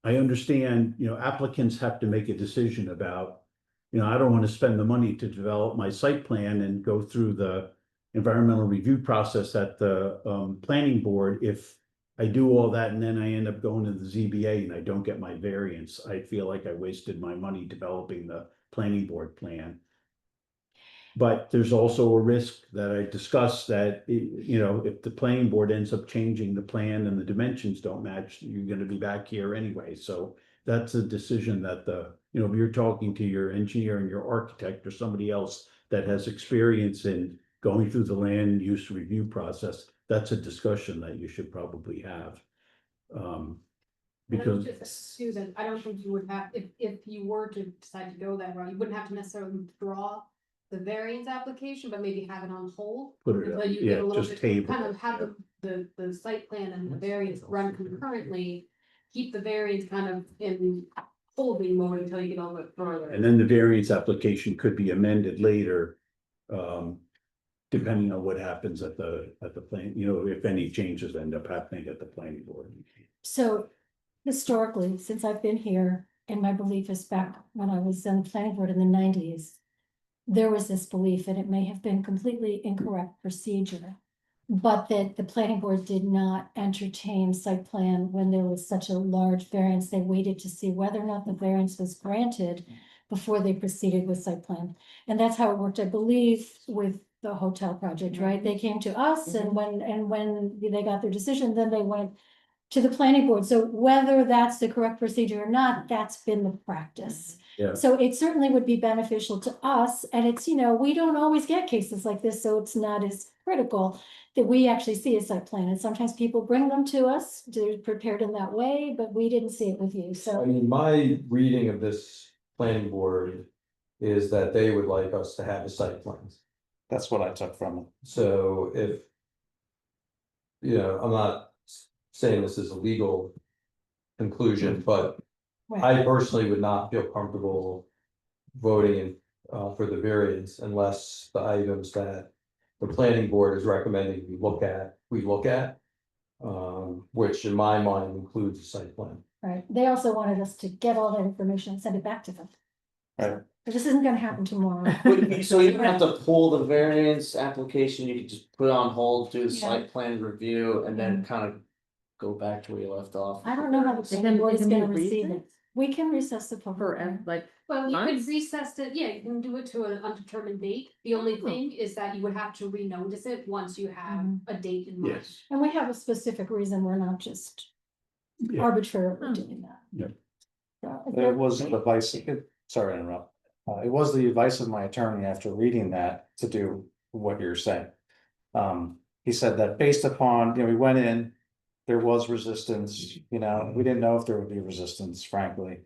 I understand, applicants have to make a decision about, I don't want to spend the money to develop my site plan and go through the environmental review process at the planning board. If I do all that and then I end up going to the ZBA and I don't get my variance, I feel like I wasted my money developing the planning board plan. But there's also a risk that I discussed that, if the planning board ends up changing the plan and the dimensions don't match, you're gonna be back here anyway. So that's a decision that if you're talking to your engineer and your architect or somebody else that has experience in going through the land use review process, that's a discussion that you should probably have. And I would Because, just, Susan, I don't think you would have, if you were to decide to go that route, you wouldn't have to necessarily withdraw the variance application, but maybe have it on hold. put it up, Until you yeah, get a little just bit, table kind it, of have the site plan and the variance run concurrently. Keep the variance kind of in holding mode until you get a little bit further. and then the variance application could be amended later. Depending on what happens at the plan, if any changes end up happening at the planning board. So historically, since I've been here, and my belief is back when I was on the planning board in the 90s, there was this belief, and it may have been completely incorrect procedure, but that the planning board did not entertain site plan when there was such a large variance. They waited to see whether or not the variance was granted before they proceeded with site plan. And that's how it worked, I believe, with the hotel project, right? They came to us, and when they got their decision, then they went to the planning board. So whether that's the correct procedure or not, that's been the practice. Yeah. So it certainly would be beneficial to us, and it's, we don't always get cases like this, so it's not as critical that we actually see a site plan. And sometimes people bring them to us, they're prepared in that way, but we didn't see it with you, I so. mean, my reading of this planning board is that they would like us to have a site plan. That's what I took from it. So if, I'm not saying this is a legal conclusion, but I personally would not feel comfortable voting for the variance unless the items that the planning board is recommending we look at, which in my mind includes a site plan. Right, they also wanted us to get all that information and send it back to them. Right. But this isn't gonna happen tomorrow. So you don't have to pull the variance application, you can just put it on hold, do the Yeah. site plan review, and then kind of go back to where you left off. I don't know how the They planning can- board they is can gonna be receive it. recessed? We can recess the public Forever, hearing. like, Well, you could months? recess it, yeah, you can do it to an undetermined date. The only Oh. thing is that you would have to renotice it once you have a date in mind. Yes. And we have a specific reason, we're not just Yeah. arbitrarily Hmm. doing that. Yep. So, is It there- was the advice, sorry to interrupt. It was the advice of my attorney after reading that to do what you're saying. He said that based upon, we went in, there was resistance, we didn't know if there would be resistance, frankly.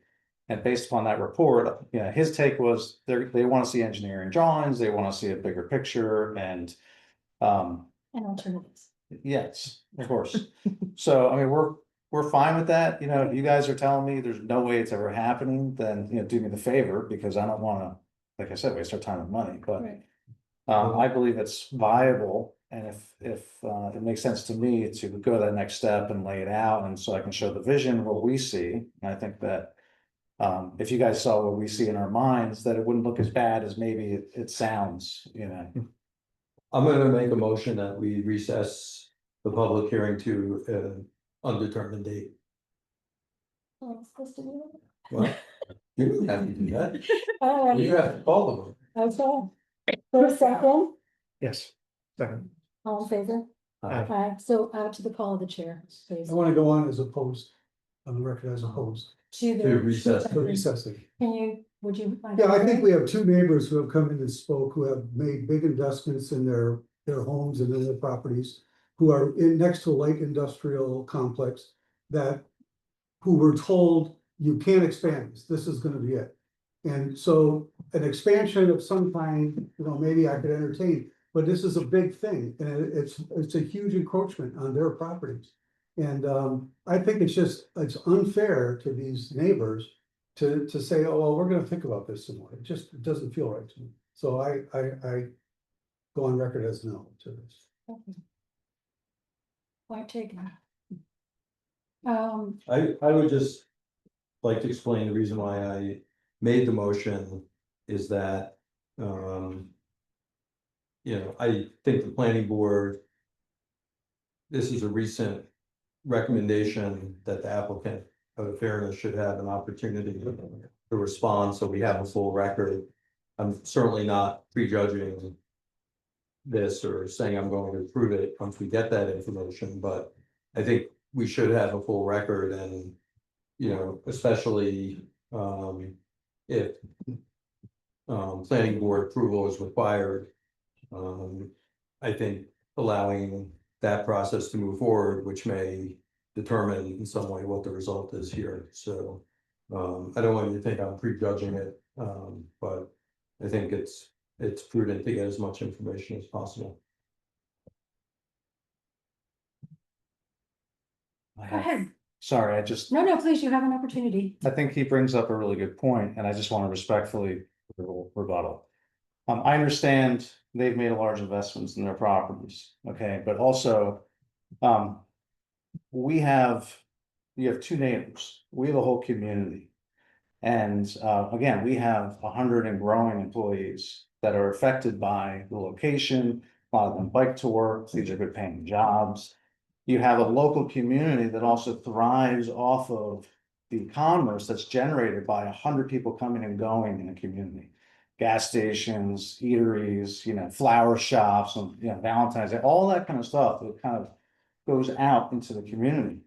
And based upon that report, his take was they want to see engineering drawings, they want to see a bigger picture and, And alternatives. yes, of course. So, I mean, we're fine with that, if you guys are telling me there's no way it's ever happening, then, do me the favor, because I don't wanna, like I said, waste our time and money, but. Right. I believe it's viable, and if it makes sense to me to go to that next step and lay it out, and so I can show the vision, what we see, and I think that. If you guys saw what we see in our minds, that it wouldn't look as bad as maybe it sounds, I'm gonna make a motion that we recess the public hearing to an undetermined date. Oh, I'm supposed to do Well, you don't have to do that. that? All right, You have to call them. okay. For a second, Yes. Second. All in favor? Aye, so to the call of the chair, please. I want to go on as opposed, on the record as opposed, To the. To recess. to recessing. Can you, would you? mind Yeah, I think clearing? we have two neighbors who have come in and spoke, who have made big investments in their homes and in their properties. Who are in next to a light industrial complex that. Who were told, you can't expand this is gonna be it. And so an expansion of some kind, maybe I could entertain, but this is a big thing and it's a huge encroachment on their properties. And I think it's unfair to these neighbors to say, oh, well, we're gonna think about this some more. It doesn't feel right to me. So I go on record as no to this. Okay. Point taken. I would just like to explain the reason why I made the motion is that, I think the planning board. This is a recent recommendation that the applicant of fairness should have an opportunity to respond, so we have a full record. I'm certainly not prejudging this or saying I'm going to approve it once we get that information, but I think we should have a full record and, especially, if planning board approval is required. I think allowing that process to move forward, which may determine in some way what the result is here, so. I don't want you to think I'm prejudging it, but I think it's prudent to get as much information as possible. Go ahead. Sorry, No, please, you have an opportunity. I think he brings up a really good point, and I just want to respectfully rebuttal. I understand they've made a large investments in their properties, okay, but also, you have two neighbors, we have a whole community. And, again, we have 100 and growing employees that are affected by the location, a lot of them bike to work, these are good paying jobs. You have a local community that also thrives off of the commerce that's generated by 100 people coming and going in a community. Gas stations, eateries, flower shops, and, Valentine's Day, all that kind of stuff that kind of goes out into the community.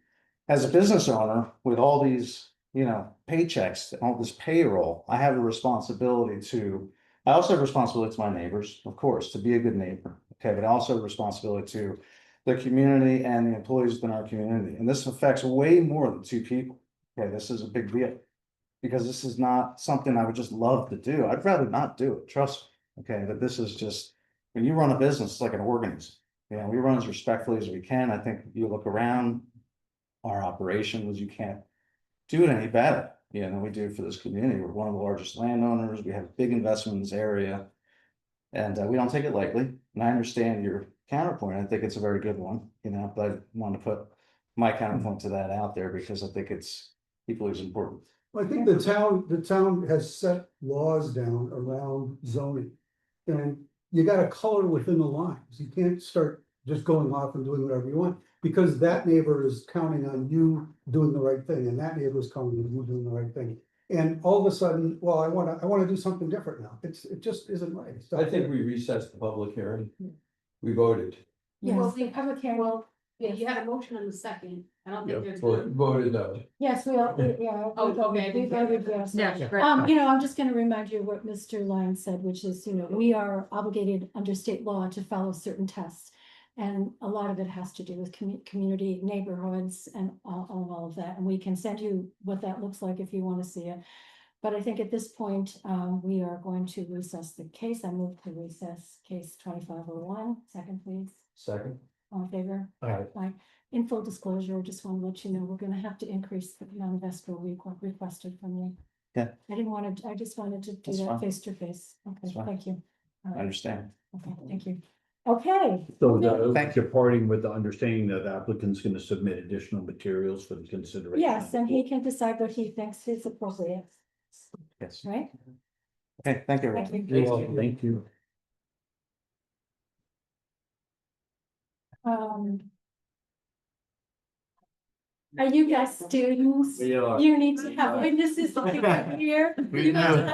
As a business owner with all these, paychecks, all this payroll, I have a responsibility I also have a responsibility to my neighbors, of course, to be a good neighbor. Okay, but I also have a responsibility to the community and the employees within our community. And this affects way more than two people. Okay, this is a big deal. Because this is not something I would just love to do. I'd rather not do it, trust me. Okay, but this is just, when you run a business, it's like an organism. We run as respectfully as we can. I think if you look around our operations, you can't do it any better, than we do for this community. We're one of the largest landowners. We have big investment in this area. And we don't take it lightly. And I understand your counterpoint. I think it's a very good one, but I want to put my counterpoint to that out there because I think it's equally as important. I think the town has set laws down around zoning. And you gotta color within the lines. You can't start just going off and doing whatever you want. Because that neighbor is counting on you doing the right thing, and that neighbor is counting on you doing the right thing. And all of a sudden, well, I wanna do something different now. It just isn't right. It's not I think fair. we recessed the public hearing. We voted. Yes, the public hearing. Well, you had a motion in the second, I don't think there's. Voted no. Yes, we all, yeah. Oh, okay. We voted yes. Yeah, great. I'm just gonna remind you what Mr. Lyons said, which is, we are obligated under state law to follow certain tests. And a lot of it has to do with community, neighborhoods and all of that. And we can send you what that looks like if you want to see it. But I think at this point, we are going to recess the case. I move to recess case 2501. Second, please. Second. All in favor? Aye. In full disclosure, I just want to let you know, we're gonna have to increase the amount of escrow we requested from you. Yeah. I just wanted to do That's that fine. face to face. Okay, That's fine. thank you. All I right, understand. okay, thank you. Okay. So Thank departing with the understanding that the applicant's gonna submit additional materials for the consideration. Yes, and he can decide what he thinks is appropriate, Yes. right? Okay, thank you. Thank everyone. you. You're welcome. Thank you. Are you guys students? We are. You need to have witnesses to keep it here. We know.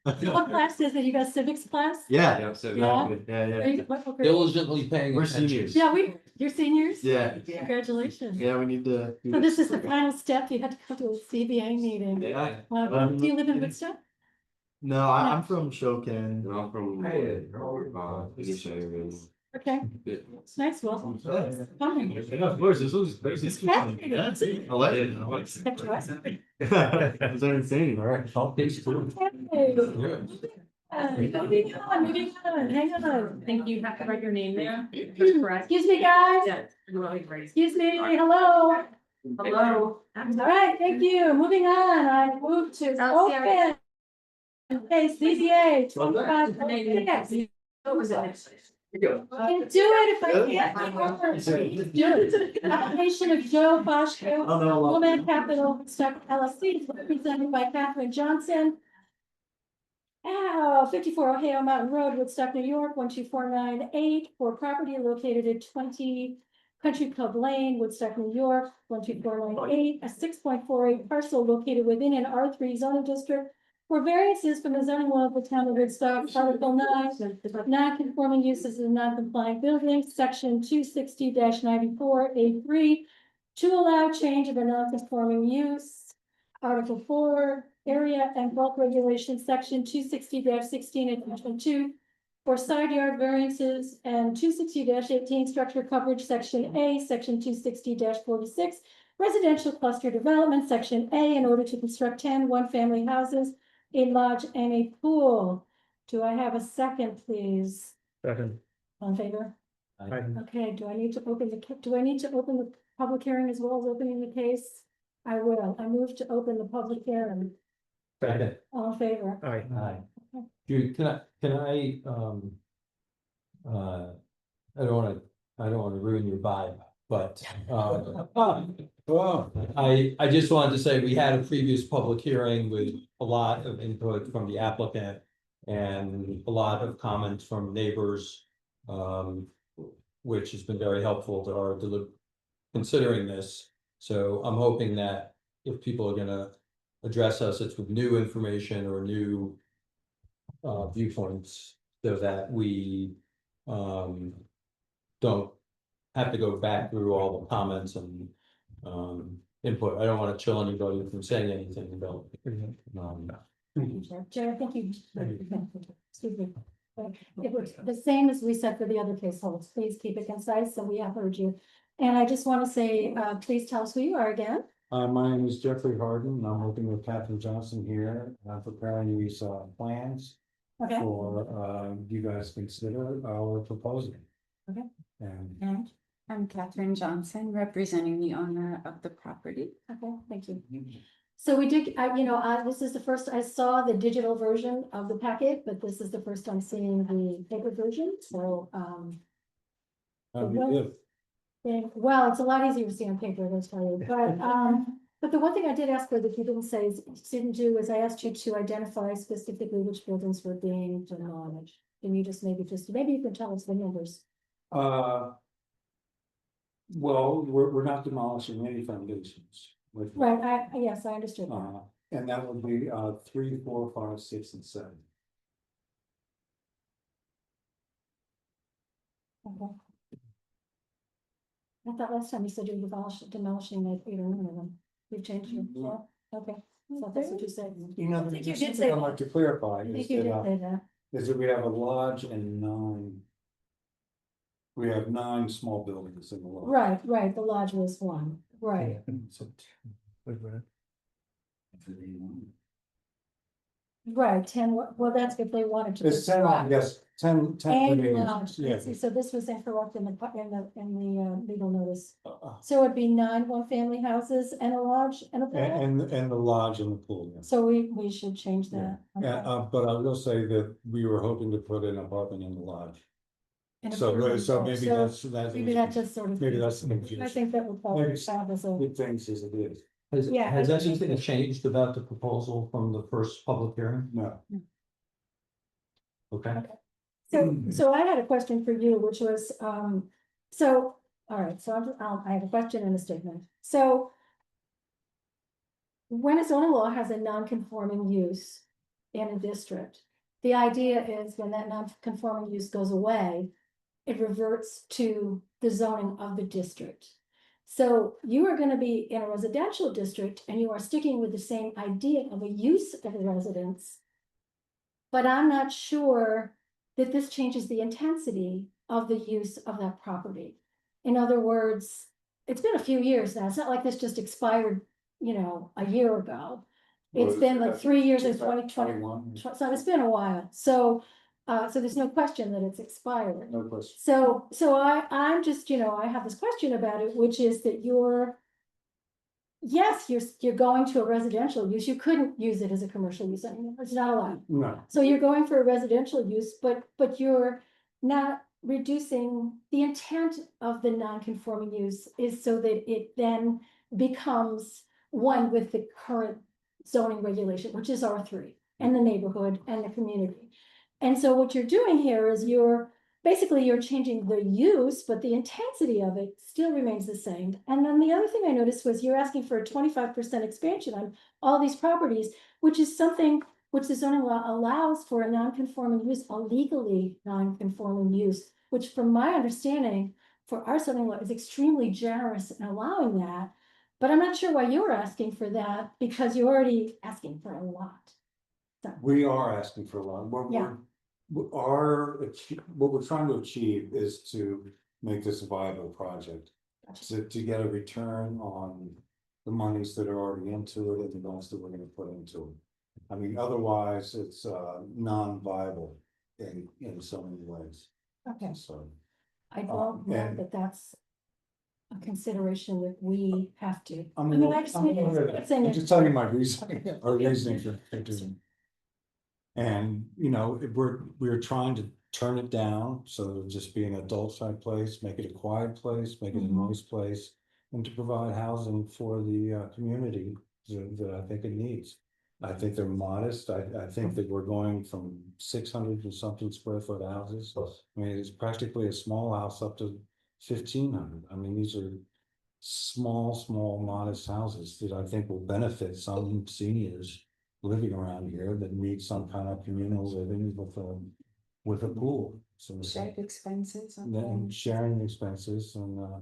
What class is it? You got civics class? Yeah. Yeah. Are you- what grade? Diligently paying We're attention. seniors. Yeah, you're seniors? Yeah. Congratulations. Yeah, we need to. So this is the final step. You had to come to a CBA meeting. Yeah. Do you live in Woodstock? No, I'm from Shokin. I'm from. Okay. It's nice. Well, coming. Of course, this was. It's fascinating. It's entertaining, all right. Hey. Moving on, hang on. I think you have to write your name there. Excuse me, guys. Excuse me, hello. Hello. All right, thank you. Moving on, I move to open. Okay, CBA 25. What was it? I can do it if I can't. Application of Joe Boschko, Woman Capital Woodstock LLC, represented by Catherine Johnson. 54 Ohio Mountain Road, Woodstock, New York, 12498, for property located at 20 Country Club Lane, Woodstock, New York, 12498, a 6.48 parcel located within an R3 zoning district for variances from the zoning law of the town of Woodstock, Article 9, non-conforming uses in non-compliant buildings, Section 260-94A3, to allow change of a non-conforming use. Article 4, area and bulk regulation, Section 260-16 and Attachment 2, for side yard variances, and 260-18 structure coverage, Section A, Section 260-46, residential cluster development, Section A, in order to construct 10 one-family houses, a lodge, and a pool. Do I have a second, please? Second. On favor? Aye. Okay, do I need to open the public hearing as well as opening the case? I will. I move to open the public hearing. Second. All in favor? Aye. Aye. Jude, can I, I don't wanna ruin your vibe, but, I just wanted to say, we had a previous public hearing with a lot of input from the applicant and a lot of comments from neighbors, which has been very helpful to our considering this. So I'm hoping that if people are gonna address us, it's with new information or new viewpoints, so that we don't have to go back through all the comments and input. I don't want to chill anybody from saying anything about. Chair, thank you. Excuse me. It was the same as we said for the other case holds. Please keep it concise, so we have heard you. And I just want to say, please tell us who you are again. My name is Jeffrey Harden, and I'm working with Catherine Johnson here. I'm preparing these plans Okay, for you guys to consider our proposal. Okay. And I'm Catherine Johnson, representing the owner of the property. okay, thank you. So we did, this is the first, I saw the digital version of the packet, but this is the first I'm seeing the paper version, so, well, it's a lot easier to see on paper, let's tell you, but the one thing I did ask for that you didn't do is I asked you to identify specifically which buildings were being demolished. Can you maybe you can tell us the numbers? well, we're not demolishing any foundations. Right, yes, I understood. And that would be 3, 4, 5, 6, and 7. Okay. I thought last time you said you were demolishing like 8 or 9 of them. You've changed your, yeah, okay, so that's what you said. You know, I think you there's did something say I'd that. like to clarify I think is you did that, say that. is that we have a lodge and 9. We have 9 small buildings in the lodge. Right, the lodge was one, right. So, Right, 10, well, that's if they wanted to. it's 10, yes, 10. And living lodge, units, yeah. so this was incorrect in the legal notice. Uh, So it'd be 9 one-family houses and a lodge and a pool? And the lodge and the pool, yeah. So we should change that. Yeah, Okay. but I will say that we were hoping to put an apartment in the lodge. And a So, pool. so maybe that's. Maybe that just sort of. Maybe that's the I confusion. think that would probably Maybe- have as a. Good things as it is. Yeah, Has I think- anything changed about the proposal from the first public hearing? No. Okay. So I had a question for you, which was, so All right, so I have a question and a statement. So when a zoning law has a non-conforming use in a district, the idea is when that non-conforming use goes away, it reverts to the zoning of the district. So you are gonna be in a residential district and you are sticking with the same idea of a use of a residence. But I'm not sure that this changes the intensity of the use of that property. In other words, it's been a few years now. It's not like this just expired, a year ago. It's been like 3 years, it's 2020, so it's been a while. So there's no question that it's expired. No question. So I'm just, I have this question about it, which is that yes, you're going to a residential use. You couldn't use it as a commercial use anymore. It's not allowed. No. So you're going for a residential use, but you're not reducing the intent of the non-conforming use is so that it then becomes one with the current zoning regulation, which is R3, and the neighborhood and the community. And so what you're doing here is you're changing the use, but the intensity of it still remains the same. And then the other thing I noticed was you're asking for a 25% expansion on all these properties, which is something which the zoning law allows for a non-conforming use, a legally non-conforming use, which from my understanding for our zoning law is extremely generous in allowing that. But I'm not sure why you're asking for that, because you're already asking for a lot. We are asking for a lot. Yeah. What we're trying to achieve is to make this a viable project. To get a return on the monies that are already into it and the ones that we're gonna put into it. I mean, otherwise, it's non-viable in so many ways. Okay, So, I don't know and- that that's a consideration that we have to. I'm just telling you my reasoning, our reasoning for doing. And, we're trying to turn it down, so it'll just be an adult type place, make it a quiet place, make it a nice place. And to provide housing for the community that I think it needs. I think they're modest, I think that we're going from 600 and something square foot houses. I mean, it's practically a small house up to 1,500, I mean, these are small modest houses that I think will benefit some seniors living around here that need some kind of communal living with a pool. So Shared expenses. then sharing expenses and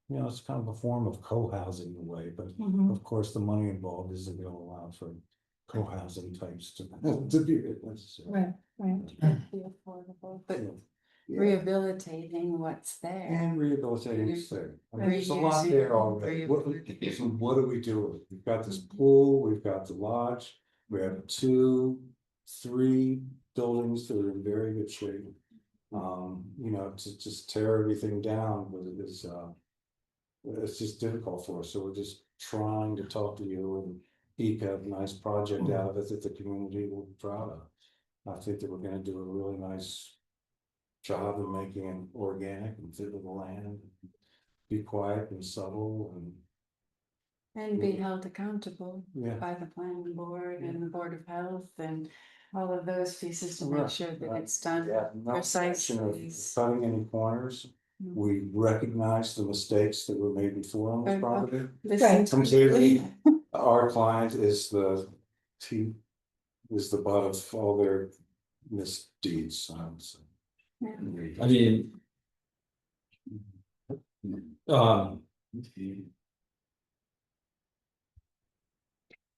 it's kind of a form of co-housing in a way, but of course the money involved isn't gonna allow for co-housing types to be necessary. Right. Be affordable, but Yeah. rehabilitating what's there. And rehabilitating is there. I mean, there's a lot Reusing, there already. So what do we do with it? We've got this pool, we've got the lodge, we have 2, 3 buildings that are in very good shape. To just tear everything down with it is it's just difficult for us. So we're just trying to talk to you and eke a nice project out of it that the community will be proud of. I think that we're gonna do a really nice job of making it organic and fit with the land, be quiet and subtle And be held accountable yeah. by the planning board and the board of health and all of those pieces to make Right, sure that right. it's done Yeah, no intention of precisely. cutting any corners. Mm. We recognize the mistakes that were made before on this Right. property. Listen to Completely. people. Our client is the butt of all their misdeeds, I would say. Yeah. I mean.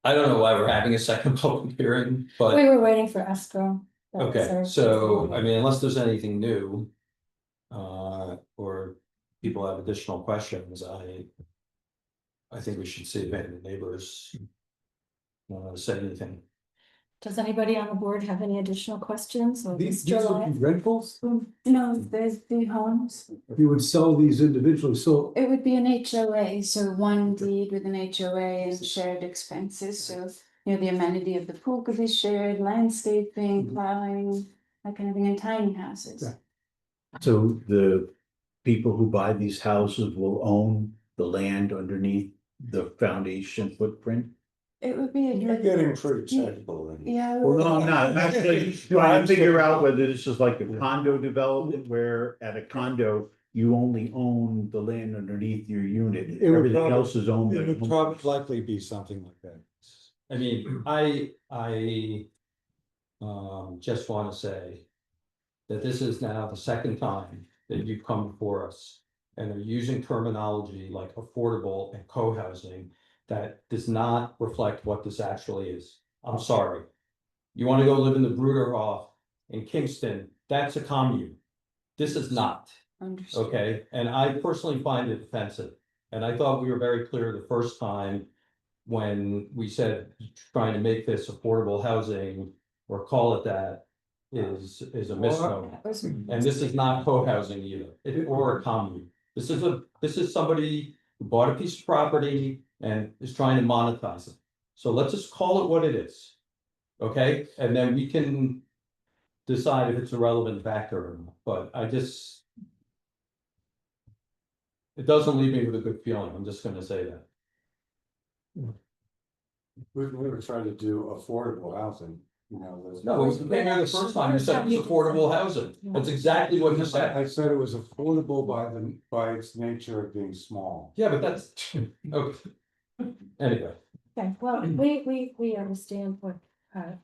I don't know why we're having a second public hearing, but, We were waiting for escrow. That was okay, our- so, I mean, unless there's anything new. Or people have additional questions, I think we should see if any neighbors. Want to say anything. Does anybody on the board have any additional questions? Or These Mr. would Lyon? be rentals, No, there's the homes. you would sell these individually, so It would be an HOA, so one deed with an HOA and shared expenses, so, the amenity of the pool could be shared, landscaping, plowing, that kind of thing, and tiny houses. Yeah. So the people who buy these houses will own the land underneath the foundation footprint? It would be. You're getting pretty technical. then. Yeah. Well, no, I'm not. I'm actually trying to figure out whether this is like a condo development where at a condo, you only own the land underneath your unit. It would Everything probably- else is owned by It the would homeowner. probably likely be something like that. I mean, I just wanna say that this is now the second time that you've come before us and are using terminology like affordable and co-housing that does not reflect what this actually is. I'm sorry. You wanna go live in the Bruderhof in Kingston, that's a commune. This is not. Understood. Okay, and I personally find it offensive, and I thought we were very clear the first time. When we said trying to make this affordable housing or call it that is a misnomer. That was- And this is not co-housing either, or a commune. This is somebody who bought a piece of property and is trying to monetize it. So let's just call it what it is. Okay, and then we can decide if it's a relevant factor or not, but I just. It doesn't leave me with a good feeling, I'm just gonna say that. We were trying to do affordable housing, you know. there's- No, it was the first time you said it's affordable housing, that's exactly what you said. I said it was affordable by its nature of being small. Yeah, but that's, okay. Anyway, Okay, well, we understand what,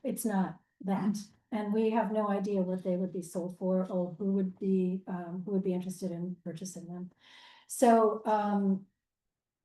it's not that, and we have no idea what they would be sold for, or who would be interested in purchasing them. So,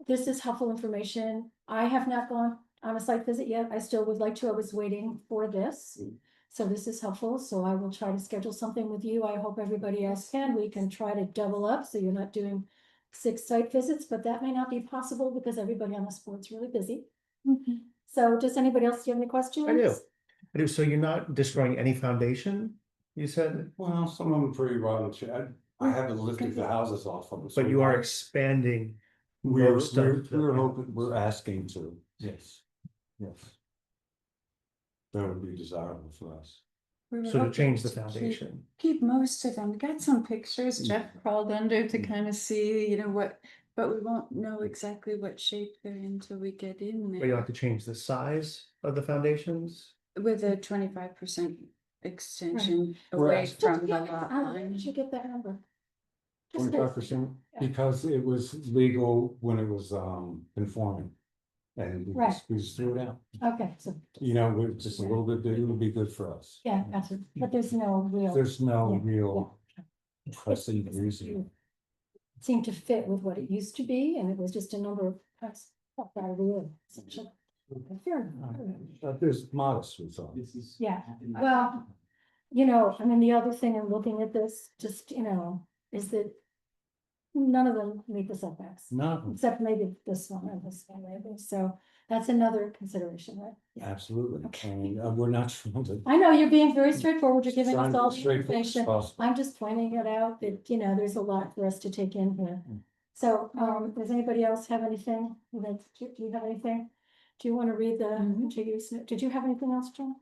this is helpful information. I have not gone on a site visit yet. I still would like to. I was waiting for this. So this is helpful. So I will try to schedule something with you. I hope everybody else can. We can try to double up, so you're not doing 6 site visits, but that may not be possible because everybody on this board's really busy. Mhm. So does anybody else have any questions? I do, so you're not destroying any foundation, you said, Well, some of them pretty rotten. I haven't lifted the houses off of them. but you are expanding. We're most of we're the- hoping, we're asking to, yes, yes. That would be desirable for us. We were So to hoping change the to keep- foundation. Keep most of them. We got some pictures. Jeff crawled under to kind of see, what, but we won't know exactly what shape they're in until we get in But you there. have to change the size of the foundations? With a 25% extension We're away asking- from the lot Where line. did you get that number? Just 25%, Yeah. because it was legal when it was conforming. And Right. we just threw it out, Okay, so, we're just a little bit, it'll be good for us. yeah, that's it, but there's no real. There's no Yeah, real yeah. pressing It's- reason. Seemed to fit with what it used to be, and it was just a number of cuts out of the way, essentially. Fair enough. But there's modest results. Yeah, well, I mean, the other thing in looking at this, just, is that none of them meet the setbacks, No, except maybe this one or this one, maybe, so that's another consideration, right? Yeah. absolutely, Okay. and we're not trying to. I know you're being very straightforward, you're giving trying us to all be the straightforward as information. possible. I'm just pointing it out that, there's a lot for us to take in here. So, does anybody else have anything? Do you have anything? Do you want to read the Mhm. contiguous, did you have anything else, John?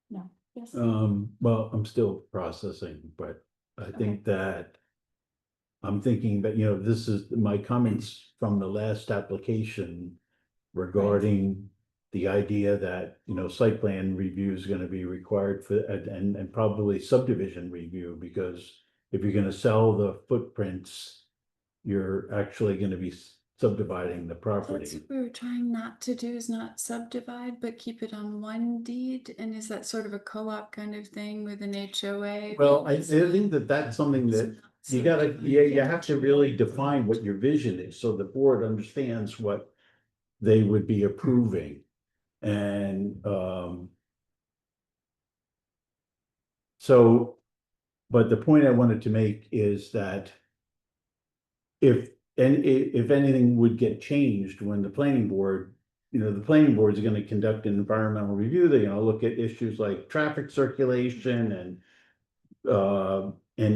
No, yes, Well, I'm still processing, but I think that. I'm thinking that, this is my comments from the last application. Regarding the idea that, site plan review is gonna be required for, and probably subdivision review, because. If you're gonna sell the footprints, you're actually gonna be subdividing the That's property. what we were trying not to do, is not subdivide, but keep it on one deed. And is that sort of a co-op kind of thing with an HOA? Well, I think that that's something that. You gotta, you have to really define what your vision is, so the board understands what they would be approving. And, so, but the point I wanted to make is that if anything would get changed when the planning board, the planning board is gonna conduct an environmental review, they're gonna look at issues like traffic circulation and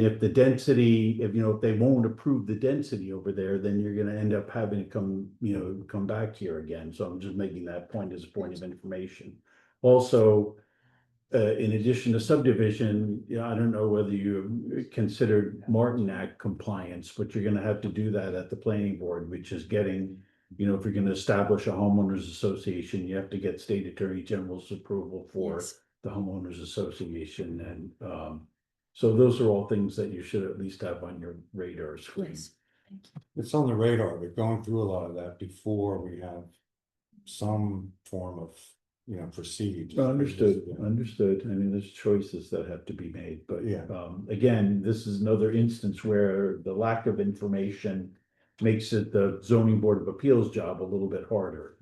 if the density, if they won't approve the density over there, then you're gonna end up having to come back here again. So I'm just making that point as a point of information. Also, in addition to subdivision, I don't know whether you considered Martin Act compliance, but you're gonna have to do that at the planning board, which is getting, if you're gonna establish a homeowners association, you have to get state attorney general's approval for Yes. the homeowners association and, So those are all things that you should at least have on your radar screen. Yes. Thank you. It's on the radar, we're going through a lot of that before we have some form of, procedure. Understood. I mean, there's choices that have to be made, but Yeah. again, this is another instance where the lack of information makes it the zoning board of appeals job a little bit harder.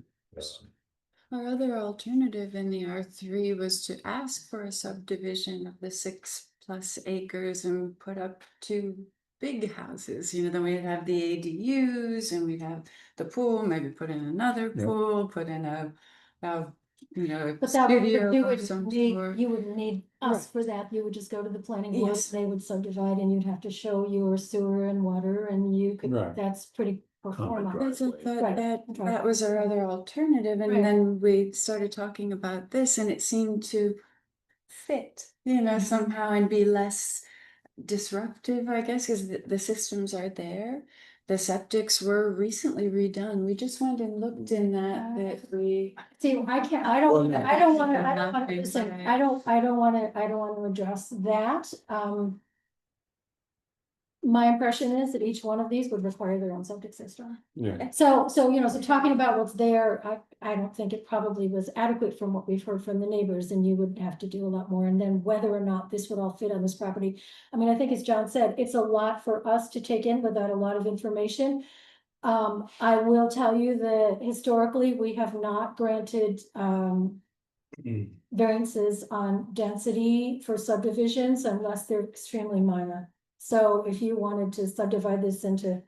Our other alternative in the R3 was to ask for a subdivision of the 6+ acres and put up 2 big houses, then we'd have the ADUs and we'd have the pool, maybe put in another Yep. pool, put in a But that would, studio you of would some need, sort. you would need us Right. for that, you would just go to the planning board, Yes. they would subdivide and you'd have to show your sewer and water and you could, Right. that's pretty pro forma. Common Because I thought Right. that was our other alternative, and Right. then we started talking about this, and it seemed to fit, somehow, and be less disruptive, I guess, because the systems are there. The septics were recently redone. We just went and looked in that we. See, I can't, I don't wanna, Nothing, listen, right. I don't wanna address that, my impression is that each one of these would require their own septic system. Yeah. So talking about what's there, I don't think it probably was adequate from what we've heard from the neighbors, and you would have to do a lot more, and then whether or not this would all fit on this property. I mean, I think as John said, it's a lot for us to take in without a lot of information. I will tell you that historically, we have not granted, variances on density for subdivisions unless they're extremely minor. So if you wanted to subdivide this into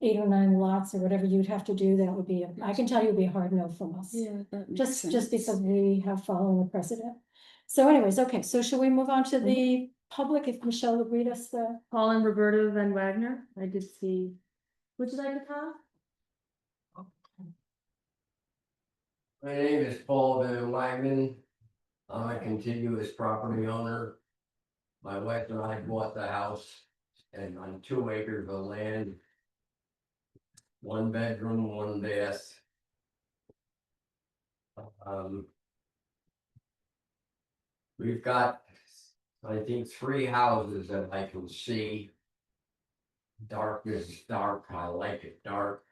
8 or 9 lots or whatever you'd have to do, that would be, I can tell you it'd be a hard no from us. Yeah, that makes Just sense. because we have following the precedent. So anyways, okay, so should we move on to the public, if Michelle would read us the. Paul and Roberta Van Wagner, I did see, would you like to talk? My name is Paul Van Wagner. I'm a contiguous property owner. My wife and I bought the house and on 2 acres of land. 1 bedroom, 1 bath. We've got, I think, 3 houses that I can see. Dark is dark, I like it dark.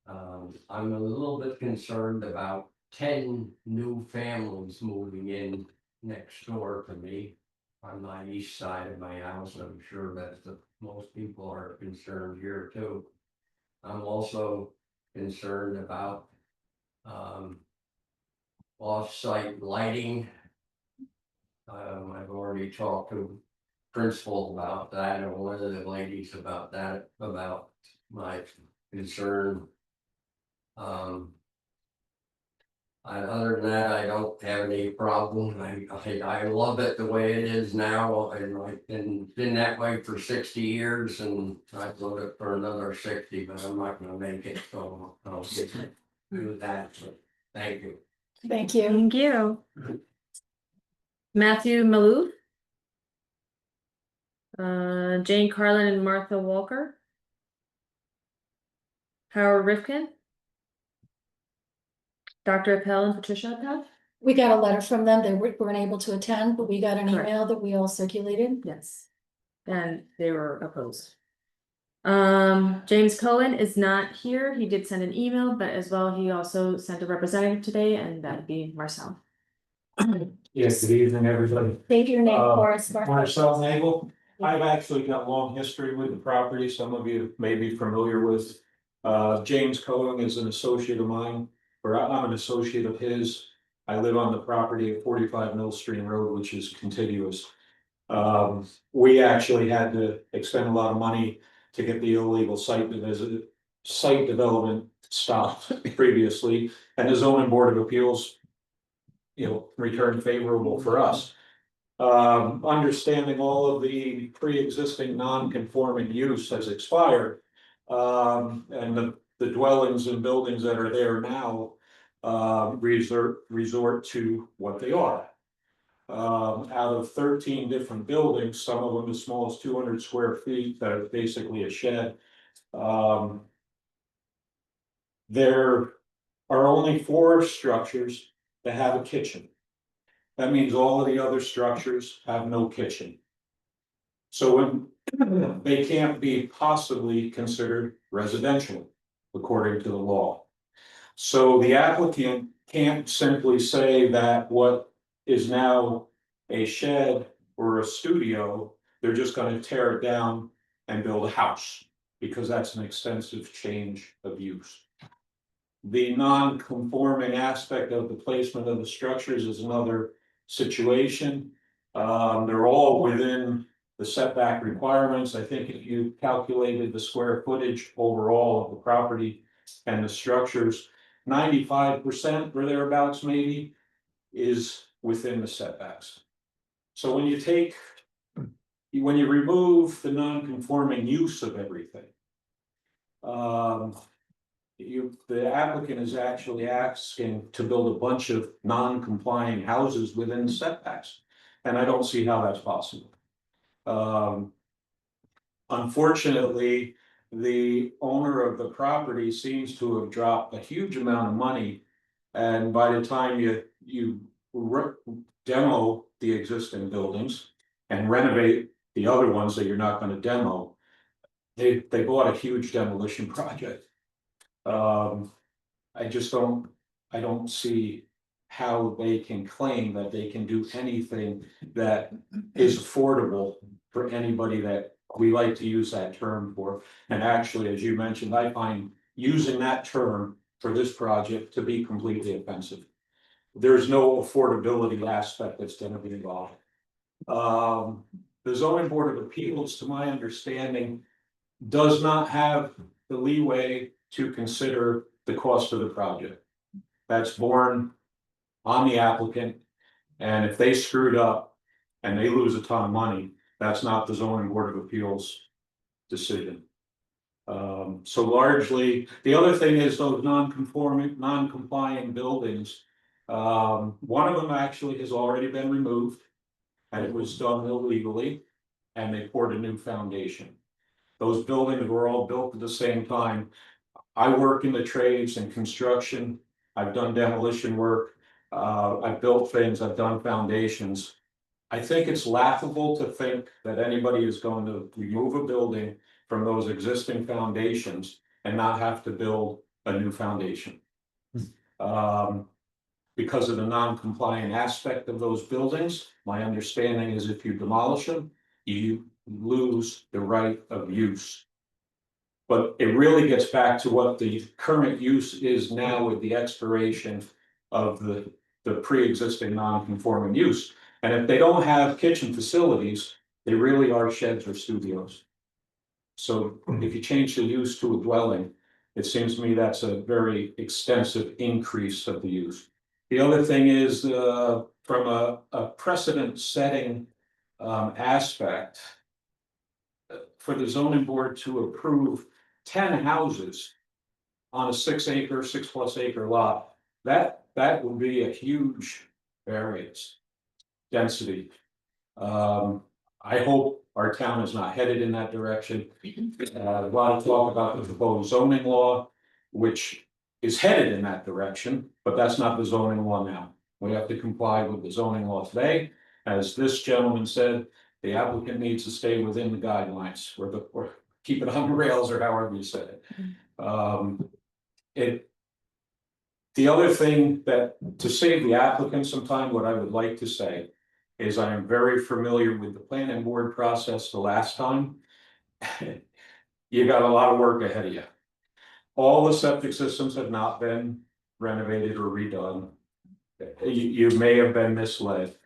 I'm a little bit concerned about 10 new families moving in next door to me on my east side of my house. I'm sure that most people are concerned here too. I'm also concerned about off-site lighting. I've already talked to principal about that, or one of the ladies about that, about my concern. Other than that, I don't have any problem. I love it the way it is now, and I've been that way for 60 years, and I'd love it for another 60, but I'm not gonna make it, so I'll just do that. So, thank you. Thank you. Thank you. Matthew Maloof. Jane Carlin and Martha Walker. Howard Rifkin. Dr. Appel and Patricia Appel. We got a letter from them, they weren't able to attend, but we got an Correct. email that we all circulated. Yes. And they were opposed. James Cohen is not here. He did send an email, but as well, he also sent a representative today, and that'd be Marcel. Yes, good evening, everybody. State your name for us, Marcel Nagel. I've actually got a long history with the property. Some of you may be familiar with. James Cohen is an associate of mine, or I'm an associate of his. I live on the property at 45 Mill Stream Road, which is contiguous. We actually had to expend a lot of money to get the illegal site development stopped previously, and the zoning board of appeals, returned favorable for us. Understanding all of the pre-existing non-conforming use has expired. And the dwellings and buildings that are there now resort to what they are. Out of 13 different buildings, some of them as small as 200 square feet, that are basically a shed. There are only 4 structures that have a kitchen. That means all of the other structures have no kitchen. So when they can't be possibly considered residential according to the law. So the applicant can't simply say that what is now a shed or a studio, they're just gonna tear it down and build a house, because that's an extensive change of use. The non-conforming aspect of the placement of the structures is another situation. They're all within the setback requirements. I think if you calculated the square footage overall of the property and the structures, 95% or thereabouts maybe is within the setbacks. So when you remove the non-conforming use of everything, the applicant is actually asking to build a bunch of non-complying houses within the setbacks. And I don't see how that's possible. Unfortunately, the owner of the property seems to have dropped a huge amount of money. And by the time you demo the existing buildings and renovate the other ones that you're not going to demo, they bought a huge demolition project. I don't see how they can claim that they can do anything that is affordable for anybody that we like to use that term for. And actually, as you mentioned, I find using that term for this project to be completely offensive. There's no affordability aspect that's going to be involved. The zoning board of appeals, to my understanding, does not have the leeway to consider the cost of the project. That's borne on the applicant, and if they screwed up and they lose a ton of money, that's not the zoning board of appeals decision. So largely, the other thing is those non-complying buildings. One of them actually has already been removed, and it was done illegally, and they poured a new foundation. Those buildings were all built at the same time. I work in the trades and construction. I've done demolition work. I've built things, I've done foundations. I think it's laughable to think that anybody is going to remove a building from those existing foundations and not have to build a new foundation. Because of the non-compliant aspect of those buildings, my understanding is if you demolish them, you lose the right of use. But it really gets back to what the current use is now with the expiration of the pre-existing non-conforming use. And if they don't have kitchen facilities, they really are sheds or studios. So if you change the use to a dwelling, it seems to me that's a very extensive increase of the use. The other thing is from a precedent setting aspect, for the zoning board to approve 10 houses on a 6+ acre lot, that would be a huge variance density. I hope our town is not headed in that direction. A lot of talk about the proposed zoning law, which is headed in that direction, but that's not the zoning law now. We have to comply with the zoning law today. As this gentleman said, the applicant needs to stay within the guidelines or keep it on the rails, or however you said it. The other thing that, to save the applicant some time, what I would like to say is I am very familiar with the planning board process the last time. You got a lot of work ahead of you. All the septic systems have not been renovated or redone. You may have been misled,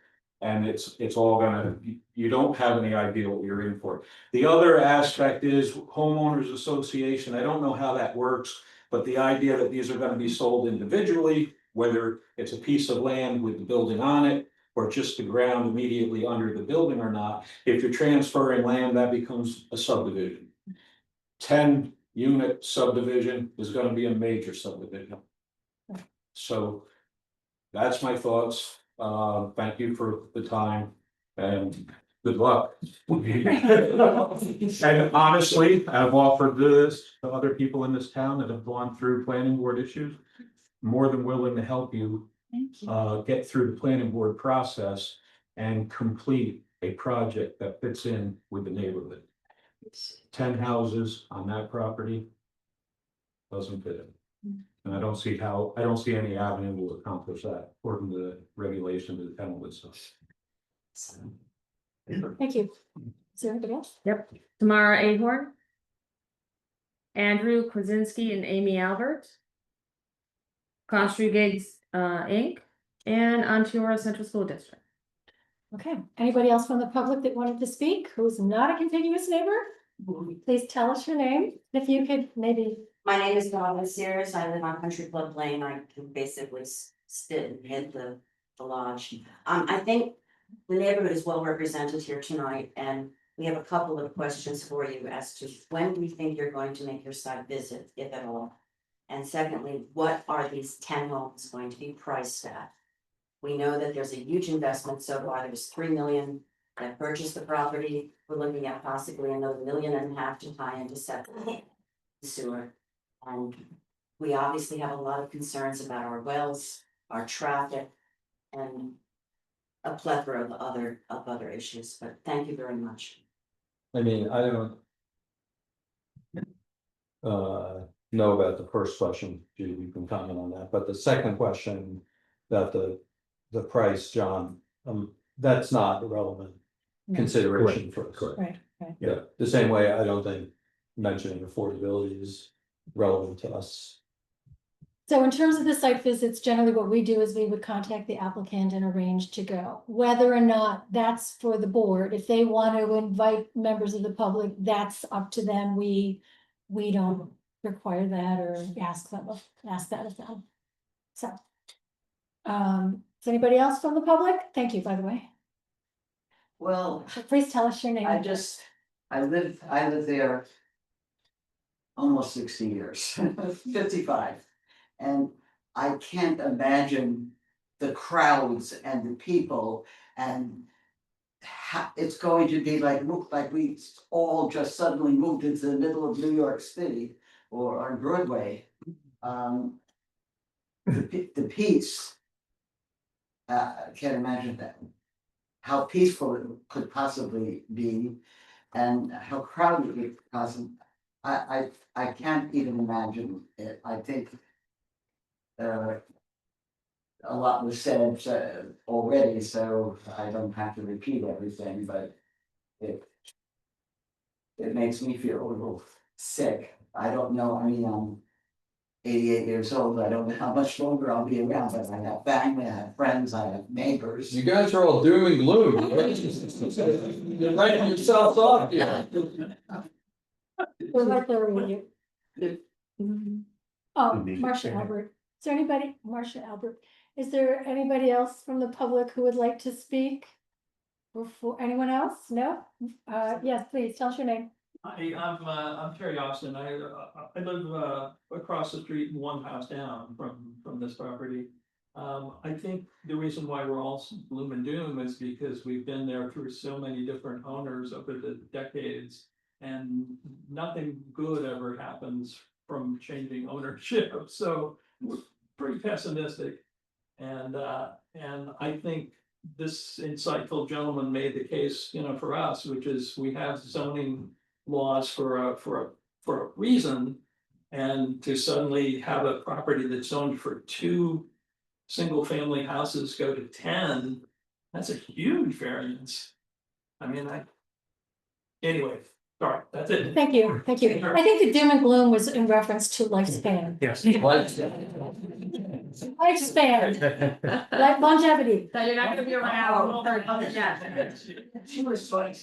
and it's all gonna, you don't have any idea what you're in for. The other aspect is homeowners association. I don't know how that works, but the idea that these are gonna be sold individually, whether it's a piece of land with the building on it or just the ground immediately under the building or not, if you're transferring land, that becomes a subdivision. 10-unit subdivision is gonna be a major subdivision. So that's my thoughts. Thank you for the time and good luck. And honestly, I've offered this to other people in this town that have gone through planning board issues. More than willing to help you get through the planning board process and complete a project that fits in with the neighborhood. 10 houses on that property. Doesn't fit in. And I don't see any avenue to accomplish that according to the regulations of the town of Woodstock. Thank you. Is there anybody else? Yep, Tamara Ahorn. Andrew Kwasinski and Amy Albert. Gigs Inc. and Ontario Central School District. Okay, anybody else from the public that wanted to speak, who's not a contiguous neighbor? Please tell us your name, if you could maybe. My name is Donna Sears. I live on Country Club Lane. I can basically sit and hit the lodge. I think the neighborhood is well represented here tonight, and we have a couple of questions for you as to when do you think you're going to make your site visit, if at all? And secondly, what are these 10 homes going to be priced at? We know that there's a huge investment so far. There's 3 million that purchased the property. We're looking at possibly another $1.5 million to tie into septic sewer. And we obviously have a lot of concerns about our wells, our traffic, and a plethora of other issues, but thank you very much. I mean, I don't. Know about the first question, Judy, you can comment on that, but the second question. About the price, John, that's not a relevant consideration for us. Correct. Right. Yeah, the same way I don't think mentioning affordability is relevant to us. So in terms of the site visits, generally what we do is we would contact the applicant and arrange to go. Whether or not that's for the board, if they want to invite members of the public, that's up to them. We don't require that or ask that of them. So. Is anybody else from the public? Thank you, by the way. Well, Please tell us your name. I live there almost 60 years, 55. And I can't imagine the crowds and the people and it's going to be like we all just suddenly moved into the middle of New York City or on Broadway. The peace, I can't imagine that. How peaceful it could possibly be and how crowded it could possibly. I can't even imagine it. I think a lot was said already, so I don't have to repeat everything, but it makes me feel a little sick. I don't know, I mean, I'm 88 years old, I don't know how much longer I'll be around, but I have family, I have friends, I have neighbors. You guys are all doom and gloom. You're writing yourselves off here. We're right there with you. Oh, Marcia Albert. Is there anybody, Marcia Albert, is there anybody else from the public who would like to speak? Before anyone else? No? Yes, please, tell us your name. Hi, I'm Terry Austin. I live across the street and one house down from this property. I think the reason why we're all gloom and doom is because we've been there through so many different owners over the decades. And nothing good ever happens from changing ownership, so we're pretty pessimistic. And I think this insightful gentleman made the case, for us, which is we have zoning laws for a reason. And to suddenly have a property that's zoned for 2 single-family houses go to 10, that's a huge variance. I mean, anyway. Sorry, that's it. Thank you. I think the doom and gloom was in reference to lifespan. Yes. Lifespan, like longevity. So you're not gonna be around. She was funny.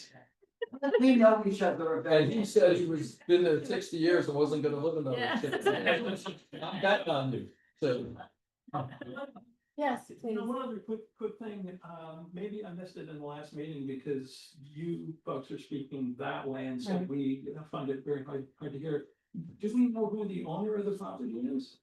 We know each other. And he said he was been there 60 years and wasn't gonna live another. I'm betting on you, so. Yes, please. One other quick thing, maybe I missed it in the last meeting because you folks are speaking that way and so Right. we find it very hard to hear. Do we know who the owner of the property is?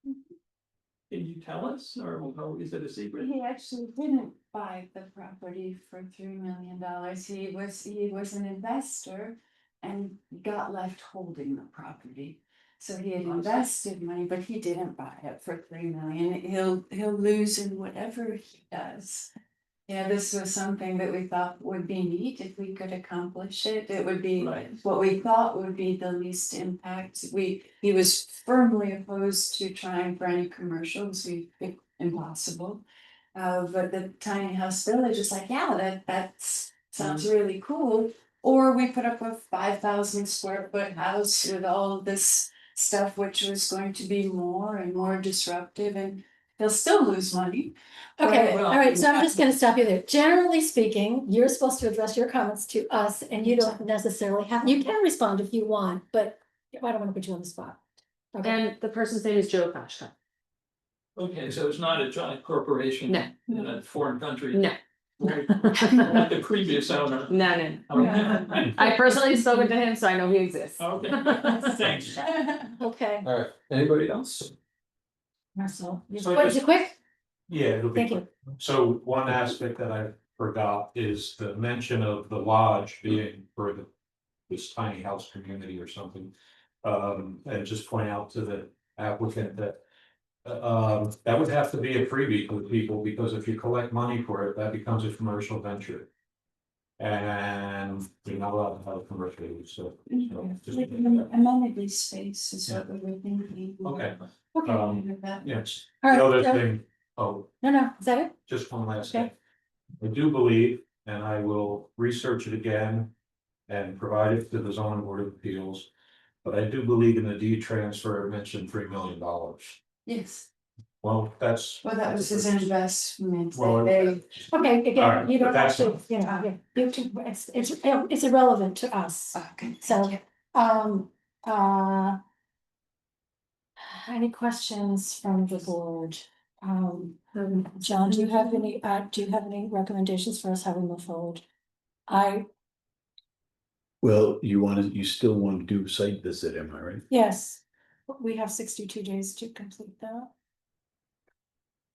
Can you tell us, or is it a secret? He actually didn't buy the property for $3 million. He was an investor and got left holding the property. So he had invested money, but he didn't buy it for $3 million. He'll lose in whatever he does. Yeah, this was something that we thought would be neat if we could accomplish it. It would be what we thought would be the least impact. He was firmly opposed to trying for any commercials, impossible. But the tiny house village is like, yeah, that's sounds really cool. Or we put up a 5,000 square foot house with all this stuff, which was going to be more and more disruptive, and they'll still lose money. Okay, But- all right, so I'm just gonna stop you there. Generally speaking, you're supposed to address your comments to us and you don't necessarily have, you can respond if you want, but I don't wanna put you on the spot. Okay, And the person's name is Joe Kashka. Okay, so it's not a giant corporation. No. In a foreign country. No. Like the previous owner. No. Okay. I personally spoken to him, so I know he exists. Okay, thanks. okay. All right, anybody else? Marcel, So what, is it quick? Yeah, it'll be Thank quick. you. So one aspect that I forgot is the mention of the lodge being for this tiny house community or something. And just point out to the applicant that that would have to be a freebie for the people, because if you collect money for it, that becomes a commercial venture. And you're not allowed to have a commercial use, so. just- Amenity space is what we were thinking. Okay, Okay, With that. yes, all the right, other so- thing, oh, no, is that it? just one last Okay. thing. I do believe, and I will research it again and provide it to the zoning board of appeals. But I do believe in the deed transfer, it mentioned $3 million. Yes, Well, that's. well, that was his investment. Well, They- Okay, All again, right, you don't but have that's- to, you know, it's irrelevant to us. Okay, So, thank you. uh. Any questions from the board? John, do you have any recommendations for us how we move forward? Well, you still want to do a site visit, am I right? Yes, we have 62 days to complete that.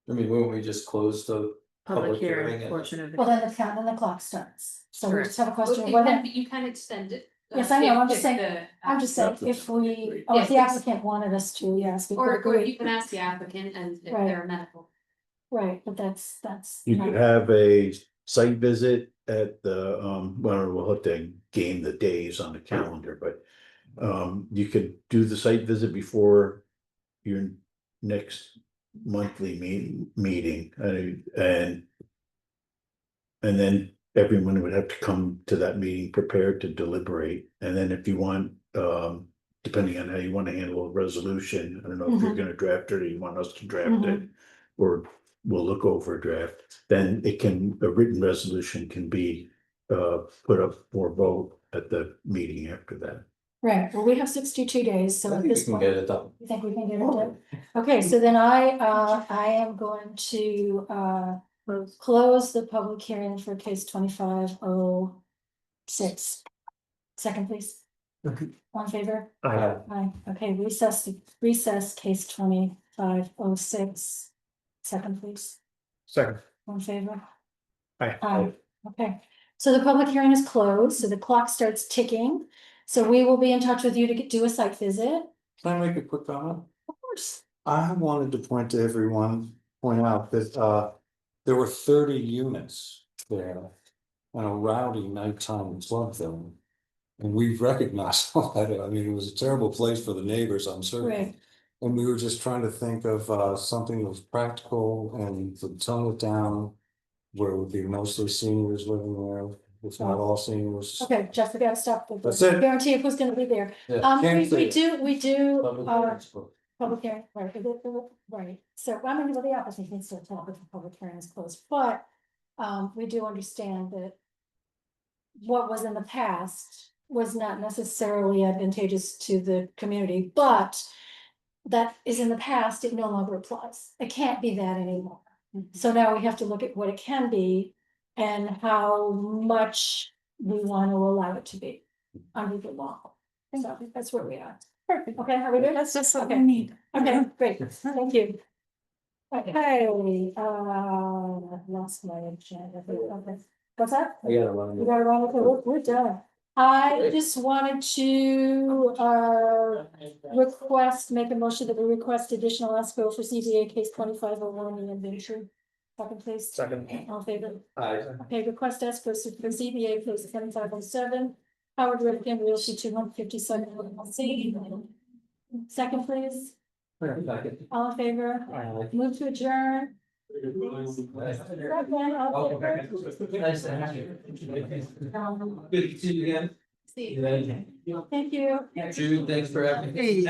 I mean, wouldn't we just close the Public public hearing hearing? portion of it. Well, then the clock starts. So we just have a question of Well, whether, you can extend it. yes, I know, I'm just if saying, the I'm just saying, applicant- if the Yes, applicant wanted us to, yes, we could Or agree. you can ask the applicant and if Right. they're amenable. Right, but that's. You not- could have a site visit at the, well, we'll have to game the days on the calendar, but. You could do the site visit before your next monthly meeting, and. And then everyone would have to come to that meeting prepared to deliberate, and then if you want, depending on how you want to handle a resolution, I don't know if you're Mhm. gonna draft it or you want us to draft it. Or we'll look over a draft, then a written resolution can be put up for vote at the meeting after that. Right, well, we have 62 days, so I at think we this can point. get it done. You think we can get it done? Okay, so then I am going to, close the public hearing for case 2506. Second, please. All in favor? Aye, okay, recess case 2506. Second, please. Second. All in favor? Aye. Okay, so the public hearing is closed, so the clock starts ticking. So we will be in touch with you to do a site visit. Can I make a quick comment? Of course. I wanted to point out that there were 30 units there. On a rowdy nighttime club film. And we recognized all that. I mean, it was a terrible place for the neighbors, I'm certain. Right. And we were just trying to think of something that was practical and to tone it down. Where it would be mostly seniors living there, if not all seniors. Okay, Jeff, we gotta stop. with That's this. it. Guarantee who's gonna be there. Yeah, can't say We do, Public hearing's closed. public hearing, right, so, I mean, well, the opposite needs to tell if the public hearing is closed, but, we do understand that. What was in the past was not necessarily advantageous to the community, but. That is in the past, it no longer applies, it can't be that anymore. So now we have to look at what it can be and how much we want to allow it to be under the law. So that's where we are. Perfect. Okay, are we good? That's just what we Okay. need. Okay, great. Thank you. Okay, lost my agenda. Okay. What's that? I gotta run. You gotta run with it. We're done. I just wanted to, make a motion that we request additional escrow for CBA case 2501 in adventure. Second, please. Second. All in favor? Aye. Okay, request escrow for ZBA case 7507, Howard Ripken Realty 257 LLC. Second, please. Second. All in favor? Aye. Move to adjourn. Nice Second, all in favor? to have you. Good to see you again. See. Thank you. Jude, thanks for everything.